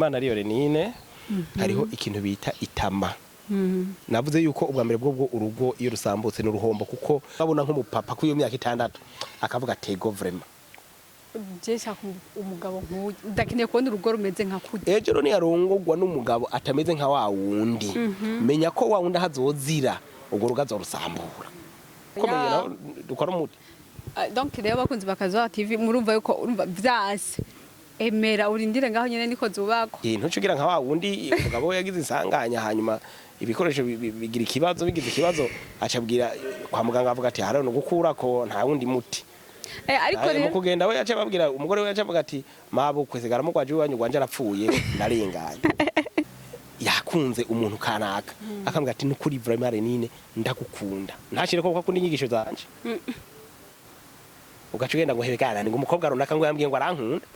Imana ariyo renine hariho ikintu bita itama. Navuze yuko ubwa mbere bwo urugo iyo rusambutse n'uruhombo kuko babona nk'umupapa kwiyo myaka 6 akavuga tego vraiment jesha umugabo nk'uyu ndakeneye kubona urugo rumeze nka kujya ejo ni yarongogwa n'umugabo atameze nka wa wundi menya ko wa wundi hazozira ubwo rugazo rusambura komeye dukora umuti donc rero bakunzi bakaza TV murumva yuko urumva vyase emera urindire ngaho nyene niko zubakwa ntucugira nka wa wundi umugabo yagize insanganya hanyuma ibikoresho bigira ikibazo bigize ikibazo acabwira kwa muganga avuga ati haro no gukura ko nta wundi muti ariko rero mu kugenda we yaca babwira umugore we yaca avuga ati mabo kwesigara mu kwaje wanyu gwanje arapfuye narenganye yakunze umuntu kanaka akambwira ati nukuri vraiment renine ndagukunda ntashire ko kundi inyigisho zanje ugacugenda ngo hebekana ngo umukobwa runaka ngo yambwiye ngo arankunda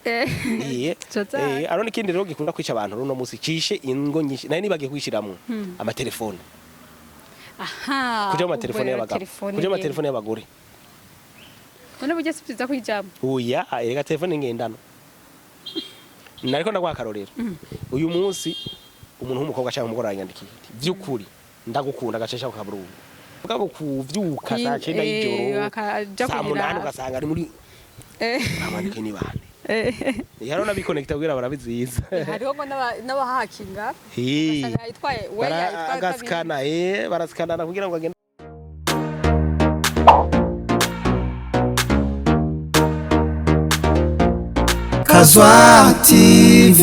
arone ikindi rero gikunda kwica abantu runo musi cishe ingo nyinshi nari nibagiye kwishiramwe amatelefone kuja mu telefone y'abagabo kuja mu telefone y'abagore none bujye sipfiza kwijambo oya erega telefone ngendano nariko ndagwa karorero uyu munsi umuntu w'umukobwa cyangwa umugore aranyandikiye vyukuri ndagukunda gacesha ku kaburungu mugabo kuvyuka saa 9 y'ijoro saa 8 ugasanga ari muri abandike ni bane yaro nabiconnecta kugira barabiziza hariho ngo n'abahakinga basanga yitwaye we yitwaye agaskana baraskana kugira ngo agende Kazwa TV,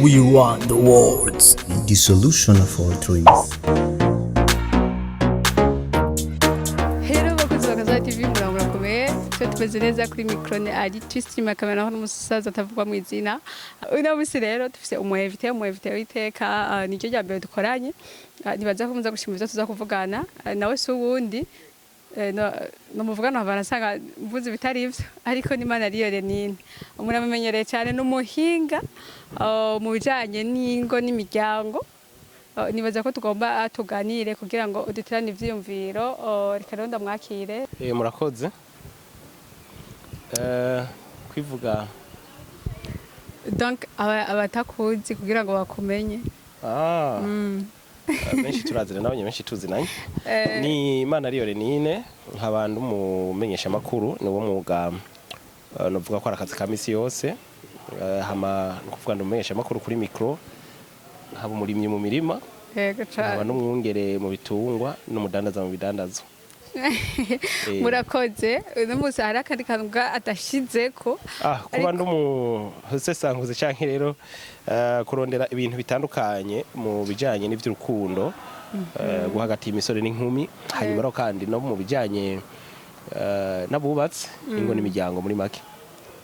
we want the words, the solution of all dreams. Tumeze neza kuri microne ari twistream kamera aho n'umusaza atavugwa mu izina uno musi rero dufise umuevite witeka nicyo ryambere dukoranye nibaza ko muza gushimira tuza kuvugana nawe so wundi no muvugana barasanga mvuze bitari ivyo ariko n'Imana ariyo renine muramenyereye cyane n'umuhinga mu bijanye n'ingo n'imiryango nibaza ko tugomba tuganire kugira ngo udutirane ivyiyumviro reka rero ndamwakire murakoze kwivuga donc abatakuzi kugira ngo bakumenye benshi turazira nabonye benshi tuzinanye ni Imana ariyo renine nk'abantu mumenyesha makuru ni wo mwuga novuga ko arakazi kamisi yose hama kuvuga ndumenyesha makuru kuri micro haba umurimyi mu mirima yego cyane haba n'umwungere mu bitungwa n'umudandaza mu bidandazo murakoze uno musi hari akandi kantu atashizeko kuba ndumusesanguze canke rero kurondera ibintu bitandukanye mu bijanye n'ivy'urukundo guhagati imisore n'inkumi hanyuma ro kandi no mu bijanye nabubatse ingo n'imiryango muri make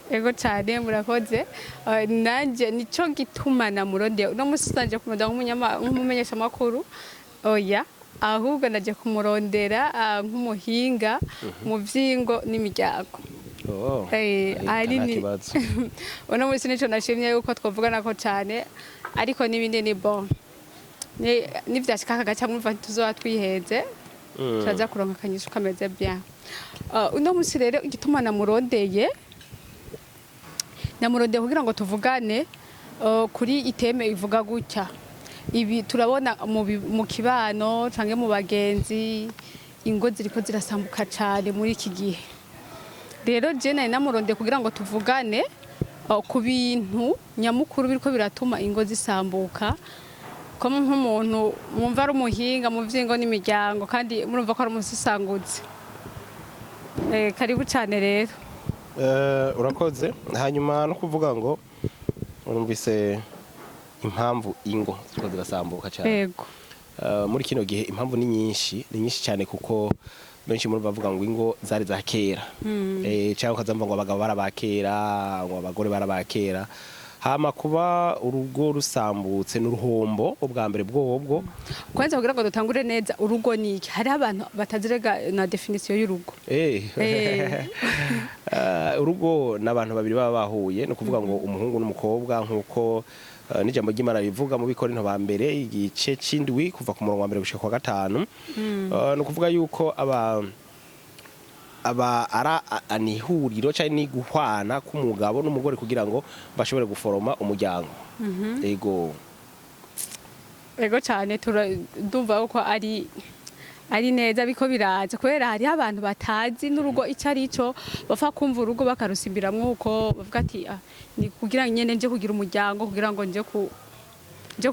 ego cyane murakoze nanje nico gituma na murode uno musi sanje kumada nk'umumenyesha makuru oya ahubwo naje kumurondera nk'umuhinga mu vyingo n'imiryango ari ni uno musi nico nashimye yuko twovugana ko cyane ariko nibindi ni bon nivyashika kagaca mwumva tuzoba twiheze turaza kuronka akanyisho kameze bien uno musi rero igituma namurondeye kugira ngo tuvugane kuri iteme ivuga gutya ibi turabona mu kibano canke mu bagenzi ingo ziriko zirasambuka cyane muri iki gihe rero je nari namuronde kugira ngo tuvugane ku bintu nyamukuru biriko biratuma ingo zisambuka ko nk'umuntu mwumva ari umuhinga mu vyingo n'imiryango kandi murumva ko ari umusisangutse karibu cyane rero urakoze hanyuma no kuvuga ngo urumvise impamvu ingo ziko zirasambuka cyane yego muri kino gihe impamvu ni nyinshi cyane kuko benshi muri bavuga ngo ingo zari za kera cyangwa kazamva ngo abagabo barabakera ngo abagore barabakera hama kuba urugo rusambutse n'uruhombo ubwa mbere bwobwo kwanza kugira ngo dutangure neza urugo niki hari abantu batazirega na definition y'urugo urugo n'abantu babiri baba bahuye no kuvuga ngo umuhungu n'umukobwa nkuko n'ijambo ry'Imana rivuga mu Bikorinto ba mbere igice c'indwi kuva ku murongo wa mbere gushika kwa 5 no kuvuga yuko ara anihuriro cyane ni guhwana k'umugabo n'umugore kugira ngo bashobore guforoma umuryango ego cyane ndumva ko ari neza biko biraza kubera hari abantu batazi n'urugo icyo ari cyo bafa kumva urugo bakarusimbiramwo uko bavuga ati ni kugira nyene nje kugira umuryango kugira ngo nje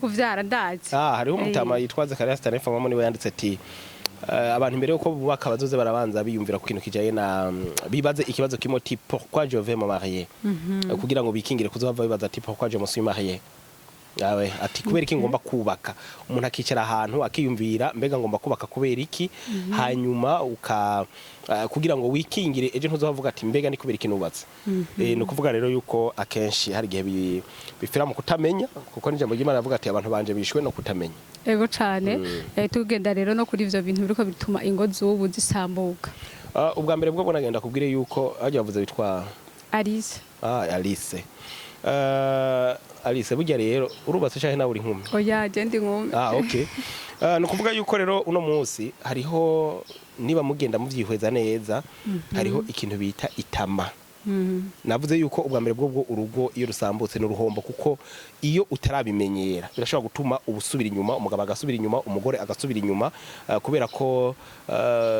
kuvyara ndazi. Hariho umutama yitwaze Karya Stanefa mama niwe yanditse ati abantu mbere yuko bubaka bazoze barabanza biyumvira ku kintu kijaye na bibaze ikibazo kimo tipo pourquoi je vais me marier kugira ngo bikingire kuzohava bibaza ati pourquoi je me suis marié. Yawe ati kubera iki ngomba kubaka umuntu akicara ahantu akiyumvira mbega ngomba kubaka kubera iki hanyuma kugira ngo wikingire ejo ntuzovuga ati mbega ni kubera iki nubatse no kuvuga rero yuko akenshi hari gihe bifira mu kutamenya kuko n'ijambo ry'Imana avuga ati abantu banje bishwe no kutamenya. Ego cyane tugenda rero no kuri ivyo bintu biriko bituma ingo zubu zisambuka. Ubwa mbere bwo bonagenda kubwire yuko aje bavuze bitwa Alice. Alice. Alice burya rero urubatse cyane nawe uri nkumi. Oya je ndi nkumi. Okay. No kuvuga yuko rero uno munsi hariho niba mugenda muvyihweza neza hariho ikintu bita itama. Navuze yuko ubwa mbere bwo urugo iyo rusambutse n'uruhombo kuko iyo utarabimenyera birashobora gutuma ubusubira inyuma umugabo agasubira inyuma umugore agasubira inyuma kubera ko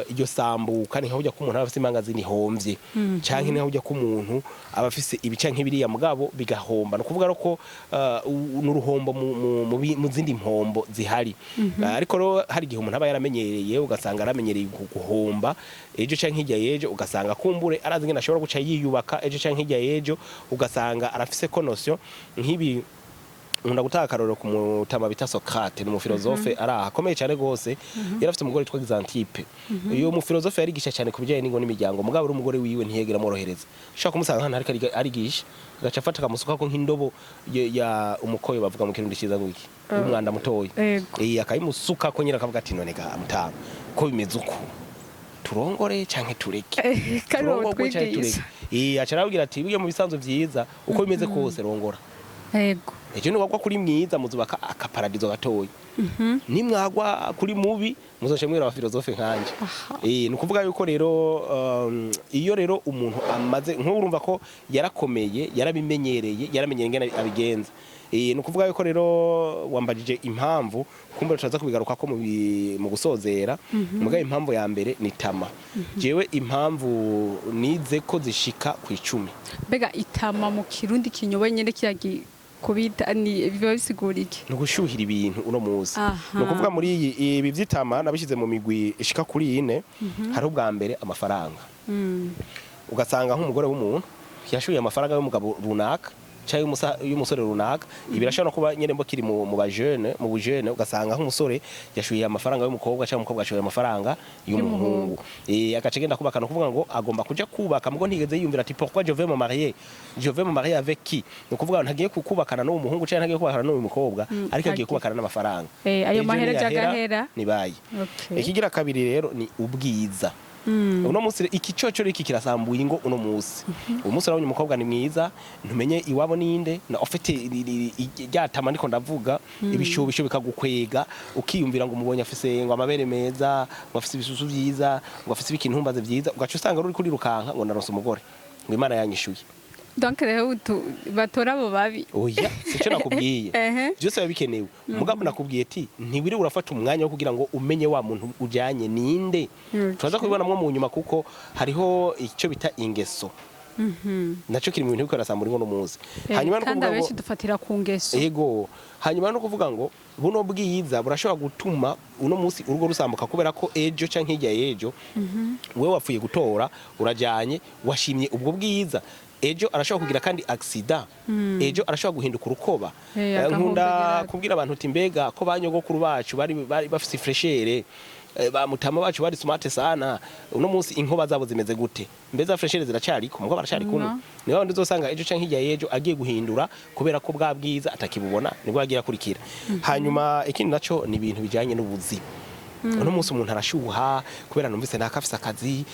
iyo sambuka ni nk'ujya ku muntu afite imangazini homvye canke ni nk'ujya ku muntu abafise ibica nk'ibiriya mugabo bigahomba no kuvuga ko n'uruhombo mu zindi mpombo zihari ariko ro hari gihe umuntu aba yaramenyereye ugasanga aramenyereye guhomba ejo canke hirya yejo ugasanga kumbure arazi ngene ashobora guca yiyubaka ejo canke hirya yejo ugasanga arafise konosyo nk'ibi nkunda gutaka karoro ku mutama bita Socrate n'umu philosophe akomeye cyane gose yarafite umugore witwa Xantippe iyo mu philosophe yarigisha cyane kubijanye n'ingo n'imiryango mugabo uri umugore wiwe ntiyegera morohereza ushaka kumusanga hano ariko arigisha agaca afata akamusuka ko nk'indobo ya umukoyo bavuga mu kirundi ciza ngwiki umwanda mutoyi akayimusuka ko nyira akavuga ati none ga mutama ko bimeze uko turongore canke tureke turongore canke tureke acarabwira ati biye mu bisanzwe vyiza uko bimeze kose rongora. Yego. Ejo nubwo kuri mwiza muzubaka akaparadizo gatoyi. Nimwagwa kuri mubi muzoce mwera wa philosophe nkanje. Nukuvuga yuko rero iyo rero umuntu amaze nk'urumva ko yarakomeye yarabimenyereye yaramenyereye ngene abigenza. Nukuvuga yuko rero wambajije impamvu kumbe turaza kubigaruka ko mu gusozera muga impamvu ya mbere ni tama. Jewe impamvu nize ko zishika ku 10. Bega itama mu kirundi kinyobe nyene kiragi kubita ni biba bisigura iki no gushuhira ibintu uno muzi no kuvuga muri ibi vyitama nabishize mu migwi ishika kuri 4 hari ubwa mbere amafaranga ugasanga nk'umugore w'umuntu yashuye amafaranga y'umugabo runaka cyangwa y'umusore runaka ibirashobora kuba nyene mbo kiri mu bujene ugasanga nk'umusore yashuye amafaranga y'umukobwa cyangwa umukobwa yashuye amafaranga y'umuhungu akacegenda kubaka no kuvuga ngo agomba kuja kubaka mugo ntigeze yumvira ati pourquoi je vais me marier avec qui no kuvuga ntagiye kubakana no umuhungu cyangwa ntagiye kubakana no umukobwa ariko agiye kubakana n'amafaranga ayo mahera jagahera nibaye ikigira kabiri rero ni ubwiza uno munsi ikicocoro iki kirasambuye ingo uno munsi umunsi urabonye umukobwa ni mwiza ntumenye iwabo ninde na ofite ryatama ndiko ndavuga ibishobisho bikagukwega ukiyumvira ngo umubonye afise ngo amabere meza ngo afise ibisusu byiza ngo afise ikintumbaze byiza ugaca usanga ruri kuri rukanka ngo naronse umugore ngo Imana yanyishuye. Donc rero batora abo babi oya sico nakubwiye byose babikenewe mugabo nakubwiye ati ntibiri urafata umwanya wo kugira ngo umenye wa muntu ujanye ninde turaza kubibonamwe mu nyuma kuko hariho icyo bita ingeso naco kiri mu bintu biko rasambura ingo no muzi hanyuma no kuvuga ngo dufatira ku ngeso yego hanyuma no kuvuga ngo buno bwiza burashobora gutuma uno musi urugo rusambuka kubera ko ejo canke hirya yejo wewe wapfuye gutora urajanye washimye ubwo bwiza ejo arashobora kugira kandi accident ejo arashobora guhinduka urukoba nkunda kubwira abantu uti mbega ko banyogokuru bacu bari bafise freshere bamutama bacu bari smart sana uno munsi inkoba zabo zimeze gute mbeza freshere ziracari ko mugabo baracari kuno niho ndizosanga ejo canke hirya yejo agiye guhindura kubera ko bwa bwiza atakibubona nibwo agiye kurikira hanyuma ikindi naco ni ibintu bijanye n'ubuzima uno munsi umuntu arashuha kubera numvise nakafisa akazi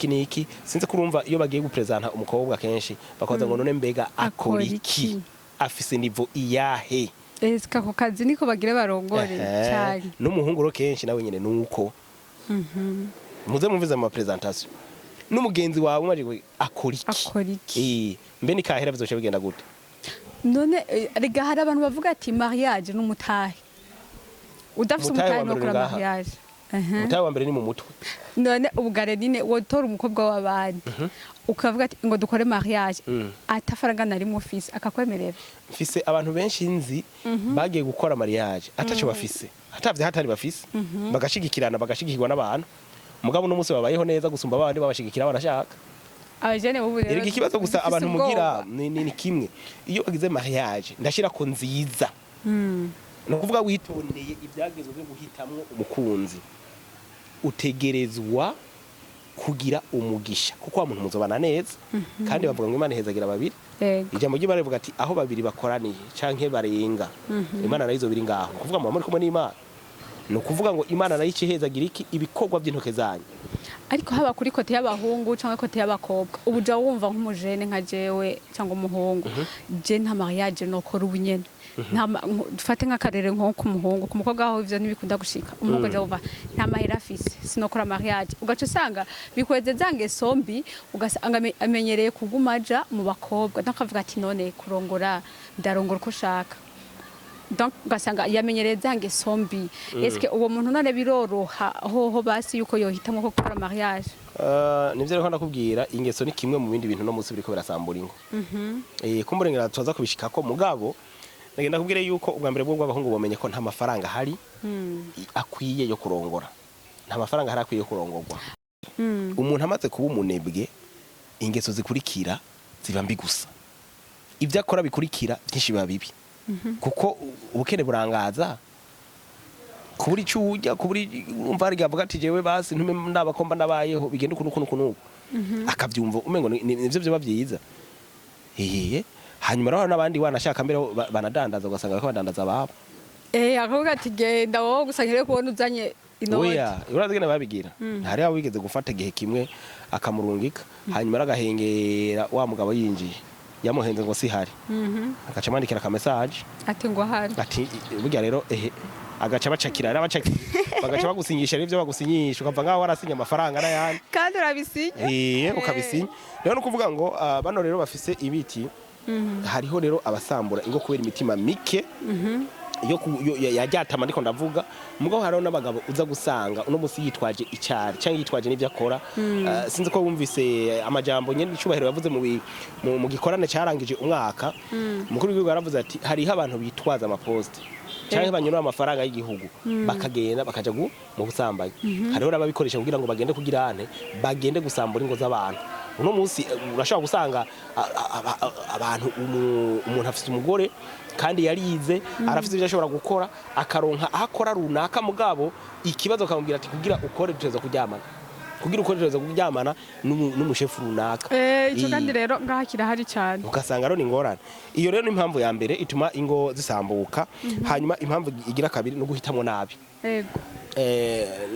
niki sinze kurumva iyo bagiye gupresenta umukobwa kenshi bakaza ngo none mbega akora iki afise nivo iyahe kako kazi niko bagire barongore cyane n'umuhungu ro kenshi nawe nyene nuko muze mumvize mu presentation n'umugenzi wawe mwaje akora iki mbe ni kahera bizoce bigenda gute none rega hari abantu bavuga ati mariage n'umutahe udafite umutahe no kora mariage umutahe wa mbere ni mu mutwe none ubugare nine wotora umukobwa w'abandi ukavuga ati ngo dukore mariage atafaranga nari mu office akakwemerera mfise abantu benshi nzi bagiye gukora mariage ataco bafise atavye hatari bafise bagashigikirana bagashigikirwa n'abantu mugabo n'umunsi babayeho neza gusumba abandi babashigikira barashaka abajene ubu rero ikibazo gusa abantu mugira ni kimwe iyo bagize mariage ndashira ko nziza no kuvuga witondeye ibyagezwe byo guhitamwo umukunzi utegerezwa kugira umugisha kuko wa muntu muzobana neza kandi bavuga ngo Imana ihezagira babiri ijambo ry'Imana rivuga ati aho babiri bakoraniye canke barenga Imana nayo izobiri ngaho kuvuga mu muri kumwe n'Imana no kuvuga ngo Imana nayo icehezagira iki ibikorwa by'intoke zanyu ariko haba kuri kote y'abahungu cyangwa kote y'abakobwa ubu ja wumva nk'umujene nka jewe cyangwa umuhungu je nta mariage no kora ubunyene dufate nk'akarere nko ku muhungu ku mukobwa aho ivyo ntibikunda gushika umuhungu je wumva nta mahera afise sinokora mariage ugaca usanga bikweze zange sombi ugasanga amenyereye kugumaja mu bakobwa ndakavuga ati none kurongora ndarongora ko shaka donc ugasanga yamenyereye zange sombi eske uwo muntu none biroroha hoho basi yuko yohitamwe ko gukora mariage nivyo rero ndakubwira ingeso ni kimwe mu bindi bintu no munsi biriko birasambura ingo kumburengera tuza kubishika ko mugabo nagenda kubwire yuko ubwa mbere bwo bw'abahungu bomenye ko nta mafaranga hari akwiye yo kurongora nta mafaranga hari akwiye yo kurongorwa umuntu amaze kuba umunebwe ingeso zikurikira ziba mbi gusa ibyo akora bikurikira byinshi biba bibi kuko ubukene burangaza kuburi cyujya kuburi umva ari gavuga ati jewe basi ntume ndabakomba nabayeho bigenda ukuntu akabyumva umengo nivyo byo bavyiza hanyuma rero nabandi wanashaka mbere banadandaza ugasanga ko badandaza ababo akavuga ati genda wowe gusangire kubona uzanye inoti oya urazigena babigira hari aho wigeze gufata gihe kimwe akamurungika hanyuma agahengera wa mugabo yinjiye yamuhenze ngo si hari agaca mandikira ka message ati ngo hari ati burya rero agaca bacakira bagaca bagusinyisha n'ivyo bagusinyisha ukava ngaho warasinya amafaranga n'ayandi kandi urabisinya ukabisinya rero no kuvuga ngo bano rero bafise ibiti hariho rero abasambura ingo kubera imitima mike yo yajyatama ndiko ndavuga mugabo hariho n'abagabo uza gusanga uno musi yitwaje icyari cyangwa yitwaje n'ivyo akora sinzi ko wumvise amajambo nyene icubahiro yavuze mu gikorane cyarangije umwaka mukuru w'igihugu yaravuze ati hariho abantu bitwaza amaposte cyangwa banyura amafaranga y'igihugu bakagenda bakaja mu busambanyi hariho n'ababikoresha kugira ngo bagende kugira ane bagende gusambura ingo z'abantu uno munsi urashobora gusanga abantu umuntu afite umugore kandi yarize arafite ibyo ashobora gukora akaronka akora runaka mugabo ikibazo kamubwira ati kugira ukore tuteza kuryamana kugira ukore tuteza kuryamana n'umushefu runaka ico kandi rero ngahakira hari cyane ugasanga rero ni ngorane iyo rero ni impamvu ya mbere ituma ingo zisambuka hanyuma impamvu igira kabiri no guhitamo nabi yego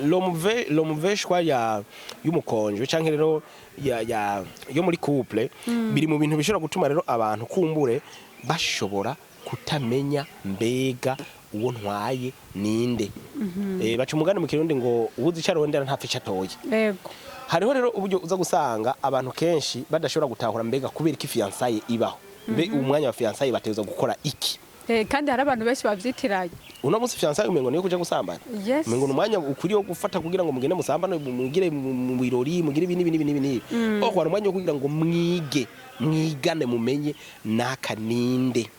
l'homme choix y'umukonjo canke rero yo muri couple biri mu bintu bishobora gutuma rero abantu kumbure bashobora kutamenya mbega uwo ntwaye ninde baca umugani mu kirundi ngo ubuzi icarondera ntapfa icatoye yego hariho rero uburyo uza gusanga abantu kenshi badashobora gutahura mbega kubera iki fiançailles ibaho mbe umwanya wa fiançailles bateza gukora iki kandi hari abantu benshi bavyitiranye uno munsi fiançailles umengo niyo kuja gusambana umengo numwanya ukuri wo gufata kugira ngo mugende musambane mugire mu birori mugire ibini ko kwara umwanya wo kugira ngo mwigane mumenye nakaninde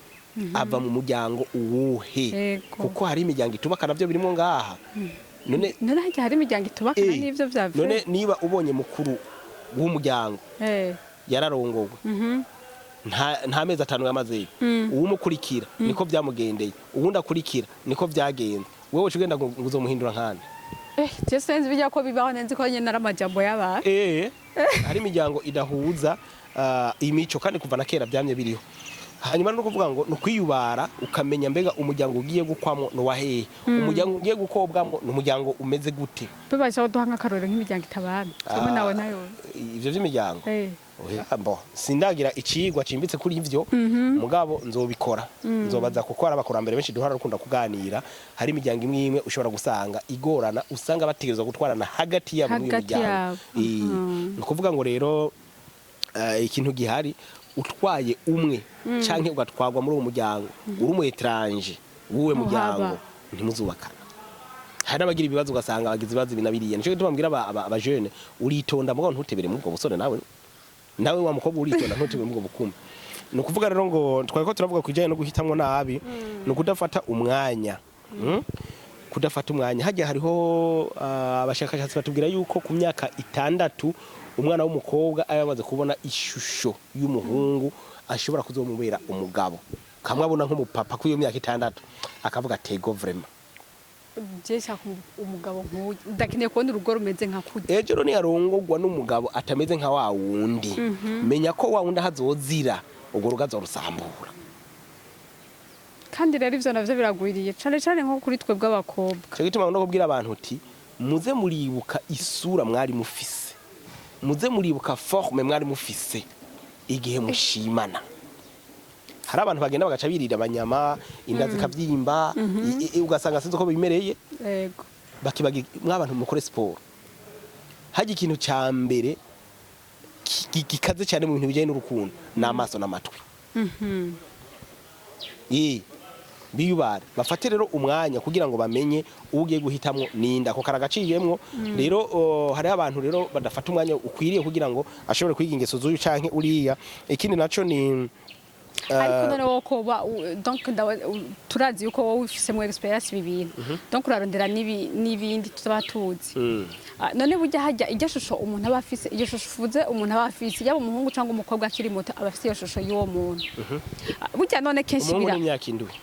ava mu muryango uwuhe kuko hari imiryango itubaka navyo birimo ngaha none hari imiryango itubaka n'ivyo vyavyo none niba ubonye mukuru w'umuryango yararongowe nta mezi 5 yamaze uwumukurikira niko byamugendeye uwundi akurikira niko byagenze wewe ugenda ngo uzomuhindura nkande je senze bijya ko bibaho nenzi ko nyene naramajambo y'abantu hari imiryango idahuza imico kandi kuva na kera byamye biriho hanyuma no kuvuga ngo no kwiyubara ukamenya mbega umuryango ugiye gukwamo no wahehe umuryango ugiye gukobwamo no umuryango umeze gute bibasha duhanga karore nk'imiryango itabana kimwe nawe nayo ivyo vy'imiryango mbo sindagira icigwa cimbitse kuri ivyo mugabo nzobikora nzobaza gukora abakurambere benshi duhara rukunda kuganira hari imiryango imwe imwe ushobora gusanga igorana usanga bategerezwa gutwarana hagati yabo mu miryango no kuvuga ngo rero ikintu gihari utwaye umwe canke ugatwagwa muri uwo muryango uri umu etranje wuwe muryango ntimuzubakana. Hari n'abagira ibibazo ugasanga bagize ibibazo binabiriye. Nico gituma mbwira aba jeune uritonda mugabo ntutebere muri ubwo busore nawe wa mukobwa uritonda ntutebere muri ubwo bukumbi. No kuvuga rero ngo twariko turavuga kujanye no guhitamwo nabi no kudafata umwanya. Kudafata umwanya hajya hariho abashakashatsi batubwira yuko ku myaka 6 umwana w'umukobwa ayamaze kubona ishusho y'umuhungu ashobora kuzomubera umugabo. Kamwabona nk'umupapa kuri iyo myaka 6 akavuga tego vraiment. Jesha umugabo nk'uyu ndakeneye kubona urugo rumeze nka kujya. Ejo rero yarongogwa n'umugabo atameze nka wa wundi. Menya ko wa wundi hazozira ubwo rugazo rusambura. Kandi rero ivyo navyo biragwiriye cane nko kuri twe bw'abakobwa. Cyo gituma no kubwira abantu uti muze muribuka isura mwari mufise. Muze muribuka forme mwari mufise igihe mushimana. Hari abantu bagenda bagaca birira abanyama inda zikavyimba ugasanga sinzi ko bimereye. Yego. Bakibagi mwabantu mukore sport. Haje ikintu ca mbere gikaze cyane mu bintu bijanye n'urukundo n'amaso n'amatwi. Biyubara bafate rero umwanya kugira ngo bamenye ugiye guhitamwo ninda ko karagaciyemwo. Rero hari abantu rero badafata umwanya ukwiriye kugira ngo ashobore kwiga ingeso z'uyu canke uriya. Ikindi naco ni ariko none woko donc turazi yuko wowe ufise mu experience bibintu donc urarondera n'ibindi tutatuzi. None burya hajya ijya shusho umuntu aba afise iyo shusho uvuze umuntu aba afise yaba umuhungu cyangwa umukobwa akiri muto aba afise iyo shusho y'uwo muntu. Burya none kenshi bira imyaka indwi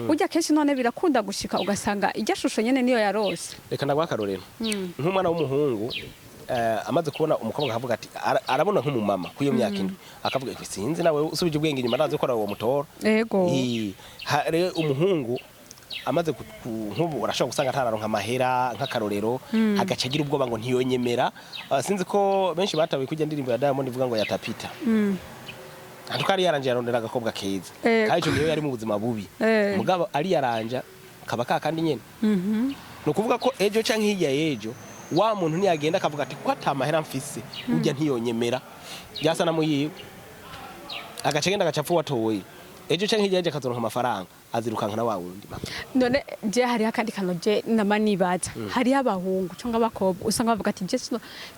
burya kenshi none birakunda gushika ugasanga ijya shusho nyene niyo yarose. Reka ndagwa akarorero nk'umwana w'umuhungu amaze kubona umukobwa akavuga ati arabona nk'umumama kuyo myaka indwi akavuga ati sinzi nawe usubije ubwenge nyuma arazi ko uwo mutora. Yego. Rero umuhungu amaze nk'ubu urashobora gusanga atararonka amahera nk'akarorero agaca agira ubwoba ngo ntiyonyemera. Sinzi ko benshi batawe kujya ndirimbo ya Diamond ivuga ngo yatapita. Antuka ari yaranje yarondera agakobwa keza kandi cyo niyo yari mu buzima bubi mugabo ari yaranja kaba kakandi nyene. No kuvuga ko ejo canke hirya yejo wa muntu ntiyagenda akavuga ati ko atamahera mfise ujya ntiyonyemera byasa namuyiwe agaca genda agaca apfuwa toye ejo canke hirya yejo akazoronka amafaranga azirukanka na wa wundi. None je hari akandi kano je namanibaza hari abahungu cyangwa abakobwa usanga bavuga ati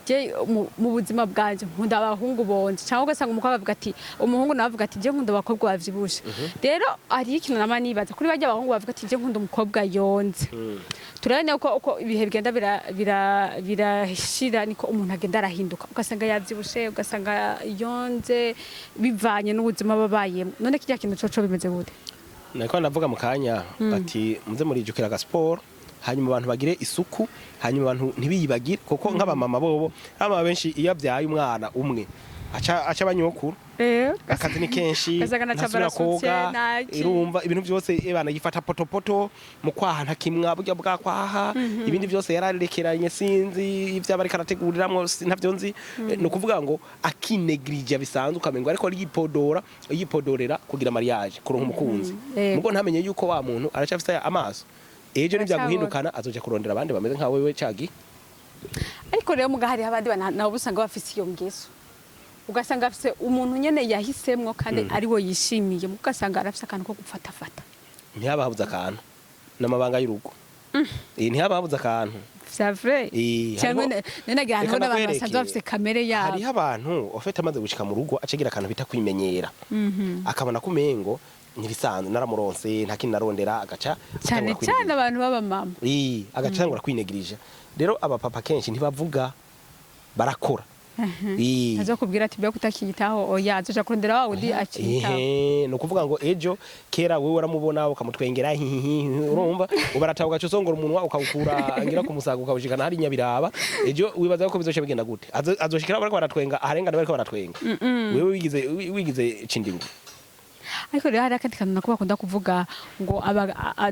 je mu buzima bwanje nkunda abahungu bonje cyangwa ugasanga umukobwa avuga ati umuhungu navuga ati je nkunda abakobwa bavyibushe. Rero ari ikintu namanibaza kuri bajya abahungu bavuga ati je nkunda umukobwa yonze. Turabona uko ibihe bigenda birashira niko umuntu agenda arahinduka ugasanga yavyibushe ugasanga yonze bivanye n'ubuzima babayemo. None kijya kintu coco bimeze gute? Nako ndavuga mu kanya ati muze murijukira aga sport hanyuma abantu bagire isuku hanyuma abantu ntibiyibagire kuko nk'abamama bobo aba benshi iyo byaye umwana umwe aca banyokuru akazi ni kenshi nasubira koga irumva ibintu byose ebana yifata potopoto mu kwaha ntakimwa burya bwakwaha ibindi byose yararekeranye sinzi ivyo abari karateguriramwo ntavyo nzi. No kuvuga ngo akinegrija bisanzwe ukamengo ariko yipodorera kugira mariage kuronka umukunzi mugo ntamenye yuko wa muntu aracafise amaso ejo nivya guhindukana azoja kurondera abandi bameze nka wewe cagi. Ariko rero mugahari abandi nabo busanga bafise iyo ngeso ugasanga afise umuntu nyene yahisemwo kandi ari wo yishimiye mugasanga arafise akantu ko gupfatafata. Ntihababuza akantu n'amabanga y'urugo. Ntihababuza akantu. C'est vrai. Cyangwa nene gihano n'abantu basanzwe bafise kamere yabo. Hari abantu ofete amaze gushika mu rugo acagira akantu bita kwimenyera. Akabona kumengo ntibisanzwe naramuronse nta kintu narondera agaca cyane abantu baba mama. Agaca ngura kwinegrija. Rero abapapa kenshi ntibavuga barakora. Azokubwira ati byo kutakiyitaho oya azoja kurondera wa udi akiyitaho. No kuvuga ngo ejo kera wewe uramubona ukamutwengera urumva ubarataho gaco songora umunwa ukawukura ngira kumusaga ukawushikana hari nyabiraba ejo wibaza ko bizoce bigenda gute azoshikira bariko baratwenga aharengana bariko baratwenga wewe wigize cindingo. Ariko rero hari akandi kantu nako bakunda kuvuga ngo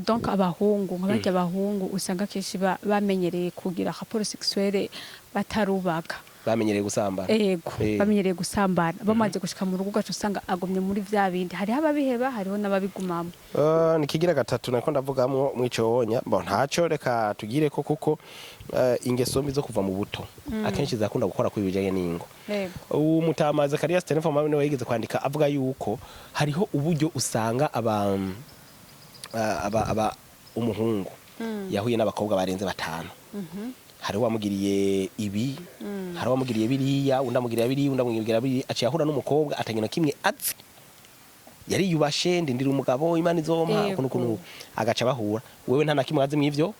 donc abahungu nk'abajya abahungu usanga kenshi bamenyereye kugira rapport sexuelle batarubaka bamenyereye gusambana ego bamenyereye gusambana bamaze gushika mu rugo gacu usanga agomye muri vya bindi hariho ababiheba hariho n'ababigumamo nikigira gatatu nako ndavugamwo mwicowonya bo ntaco reka tugire ko kuko ingeso mbi zo kuva mu buto akenshi zakunda gukora kwibijanye n'ingo umutamaza kariya Stephen Famane wigeze kwandika avuga yuko hariho uburyo usanga aba umuhungu yahuye n'abakobwa barenze batanu hari wamugiriye ibi hari wamugiriye biriya undamugiriye biriya undamugiriye biriya aciye ahura n'umukobwa atangina kimwe atsi yari yubashe ndindira umugabo imana izompa kuno agaca bahura wewe nta nakimwe azi mw'ivyo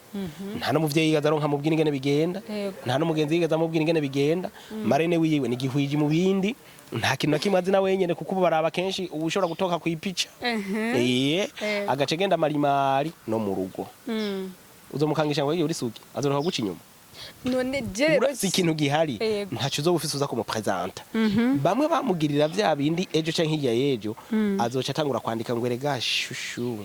nta no muvyeyi yigaza ronka mubwira ingene bigenda nta no mugenzi yigaza mubwira ingene bigenda marene wiwe ni gihwiji mu bindi nta kintu nakimwe azi na wenyene kuko baraba kenshi ubushobora gutoka ku ipica agace genda marimari no mu rugo uzomukangisha ngo uri sugi azoroha guca inyuma none je uretse ikintu gihari ntaco uzobufise uza kumupresenta bamwe bamugirira vya bindi ejo canke hirya yejo azoca atangura kwandika ngo erega shushu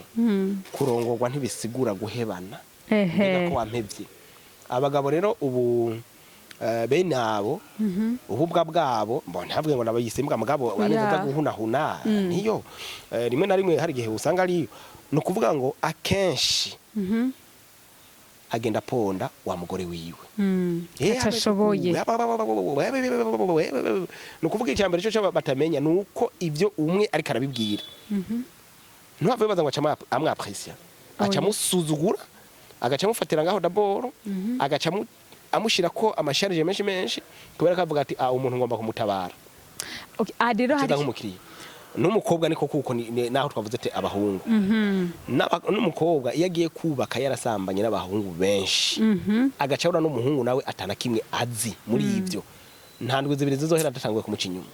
kurongorwa ntibisigura guhebana mbega ko wampevye abagabo rero ubu bene abo ububwa bwabo mbona havuge ngo nabayisimbwa mugabo baneza guhunahuna niyo rimwe na rimwe hari gihe usanga ari no kuvuga ngo akenshi agenda ponda wa mugore wiwe atashoboye no kuvuga icyambere cyo batamenya nuko ivyo umwe ari karabibwira ntwave baza ngo aca amwapressia aca musuzugura agaca mufatira ngaho daboro agaca amushira ko amasharije menshi kubera ko avuga ati umuntu ngomba kumutabara okay adero hari nk'umukiriya n'umukobwa niko kuko naho twavuze ate abahungu n'umukobwa iyo agiye kubaka yarasambanye n'abahungu benshi agacabura n'umuhungu nawe atana kimwe azi muri ivyo ntandwe zibiri zizohera adatanguye kumuca inyuma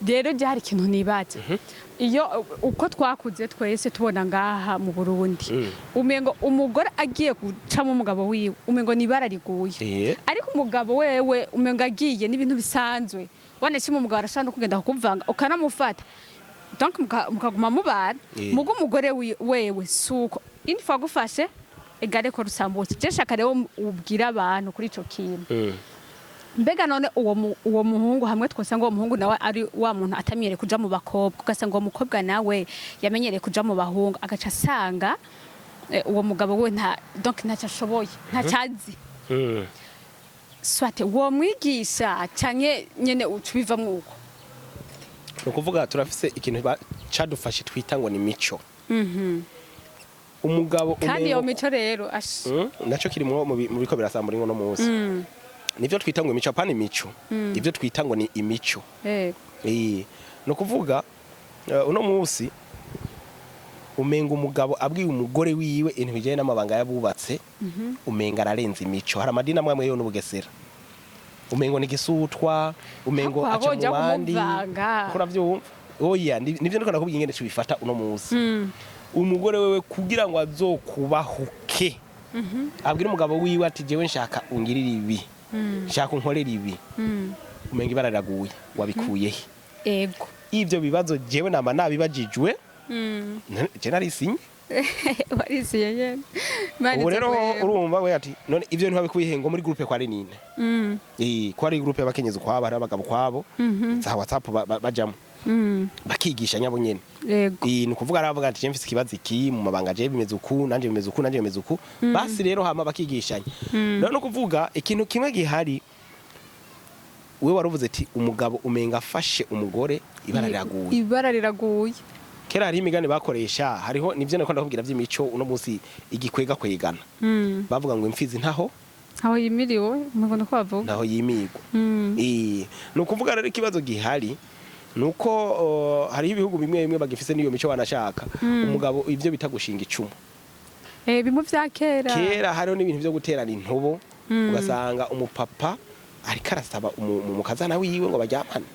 rero je hari ikintu nibaza iyo uko twakuze twese tubona ngaha mu Burundi umengo umugore agiye gucamo umugabo wiwe umengo nibara riguye ariko umugabo wewe umengo agiye n'ibintu bisanzwe wane cyo umugabo arashaka kugenda kukuvanga ukanamufata donc mukaguma mubana mugo umugore wewe suko infa gufashe egare ko rusambutse je shaka rero ubwira abantu kuri ico kintu mbega none uwo muhungu hamwe twose ngo umuhungu nawe ari wa muntu atamenyereye kuja mu bakobwa ugasanga uwo mukobwa nawe yamenyereye kuja mu bahungu agaca asanga uwo mugabo we donc ntacashoboye ntacazi swate uwo mwigisha canke nyene ucubivamwo uko no kuvuga turafise ikintu cadufashe twita ngo ni mico umugabo kandi iyo mico rero naco kirimo mu biko birasambura ingo no munsi nivyo twita ngo imico apana imico ivyo twita ngo ni imico no kuvuga uno munsi umenga umugabo abwiye umugore wiwe intu bijanye n'amabanga yabubatse umenga ararenza imico hari amadini amwe yo n'ubugesera umengo ni gisutwa umengo aca mu bandi kuravyumva oya nivyo ndiko nakubwiye ingene cibifata uno munsi umugore wewe kugira ngo azokubahuke abwira umugabo wiwe ati jewe nshaka ungirira ibi nshaka unkorera ibi umenga ibara riraguye wabikuye ego ivyo bibazo jewe nama nabibajijwe je narisinye warisiye nyene ubu rero urumva we ati none ivyo ntibabikuye ngo muri groupe kwa Renine kwa ari groupe y'abakenyezi kwabo hari abagabo kwabo za WhatsApp bajamo bakigisha nyabo nyene ni kuvuga aravuga ati je mfise ikibazo iki mu mabanga je bimeze uku nanje bimeze uku nanje bimeze uku basi rero hama bakigishanya no kuvuga ikintu kimwe gihari we waruvuze ati umugabo umenga afashe umugore ibara riraguye kera hari imigani bakoresha hariho nivyo nako ndakubwira vy'imico uno munsi igikwega kwegana bavuga ngo imfizi ntaho yimiriwe mugo no kwavuga naho yimigwa no kuvuga rero ikibazo gihari nuko hari ibihugu bimwe bagifise niyo mico wanashaka umugabo ivyo bita gushinga icumu bimwe vya kera hariho n'ibintu vyo guterana intobo ugasanga umupapa ariko arasaba umukazana wiwe ngo bajyamane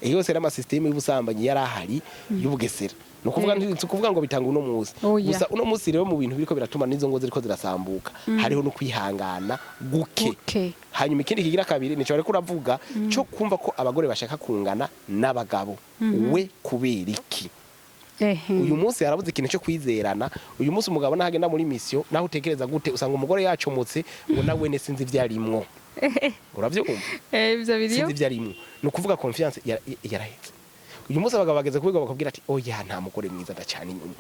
yose rama system y'ubusambanyi yarahari y'ubugesera no kuvuga ngo bitanga uno munsi gusa uno munsi rero mu bintu biriko biratuma nizo ngo ziriko zirasambuka hariho no kwihangana guke hanyuma ikindi kigira kabiri nico ariko uravuga cyo kumva ko abagore bashaka kungana n'abagabo we kubera iki uyu munsi yarabuze ikintu cyo kwizerana uyu munsi umugabo nahagenda muri mission naho utekereza gute usanga umugore yacomotse ngo nawe ne sinzi vyarimwo uravyumva ivyo biriyo sinzi ivyarimwo ni ukuvuga confiance yaraheze uyu munsi abagabo bageze kubiga bakabwira ati oya nta mugore mwiza ndacana inyuma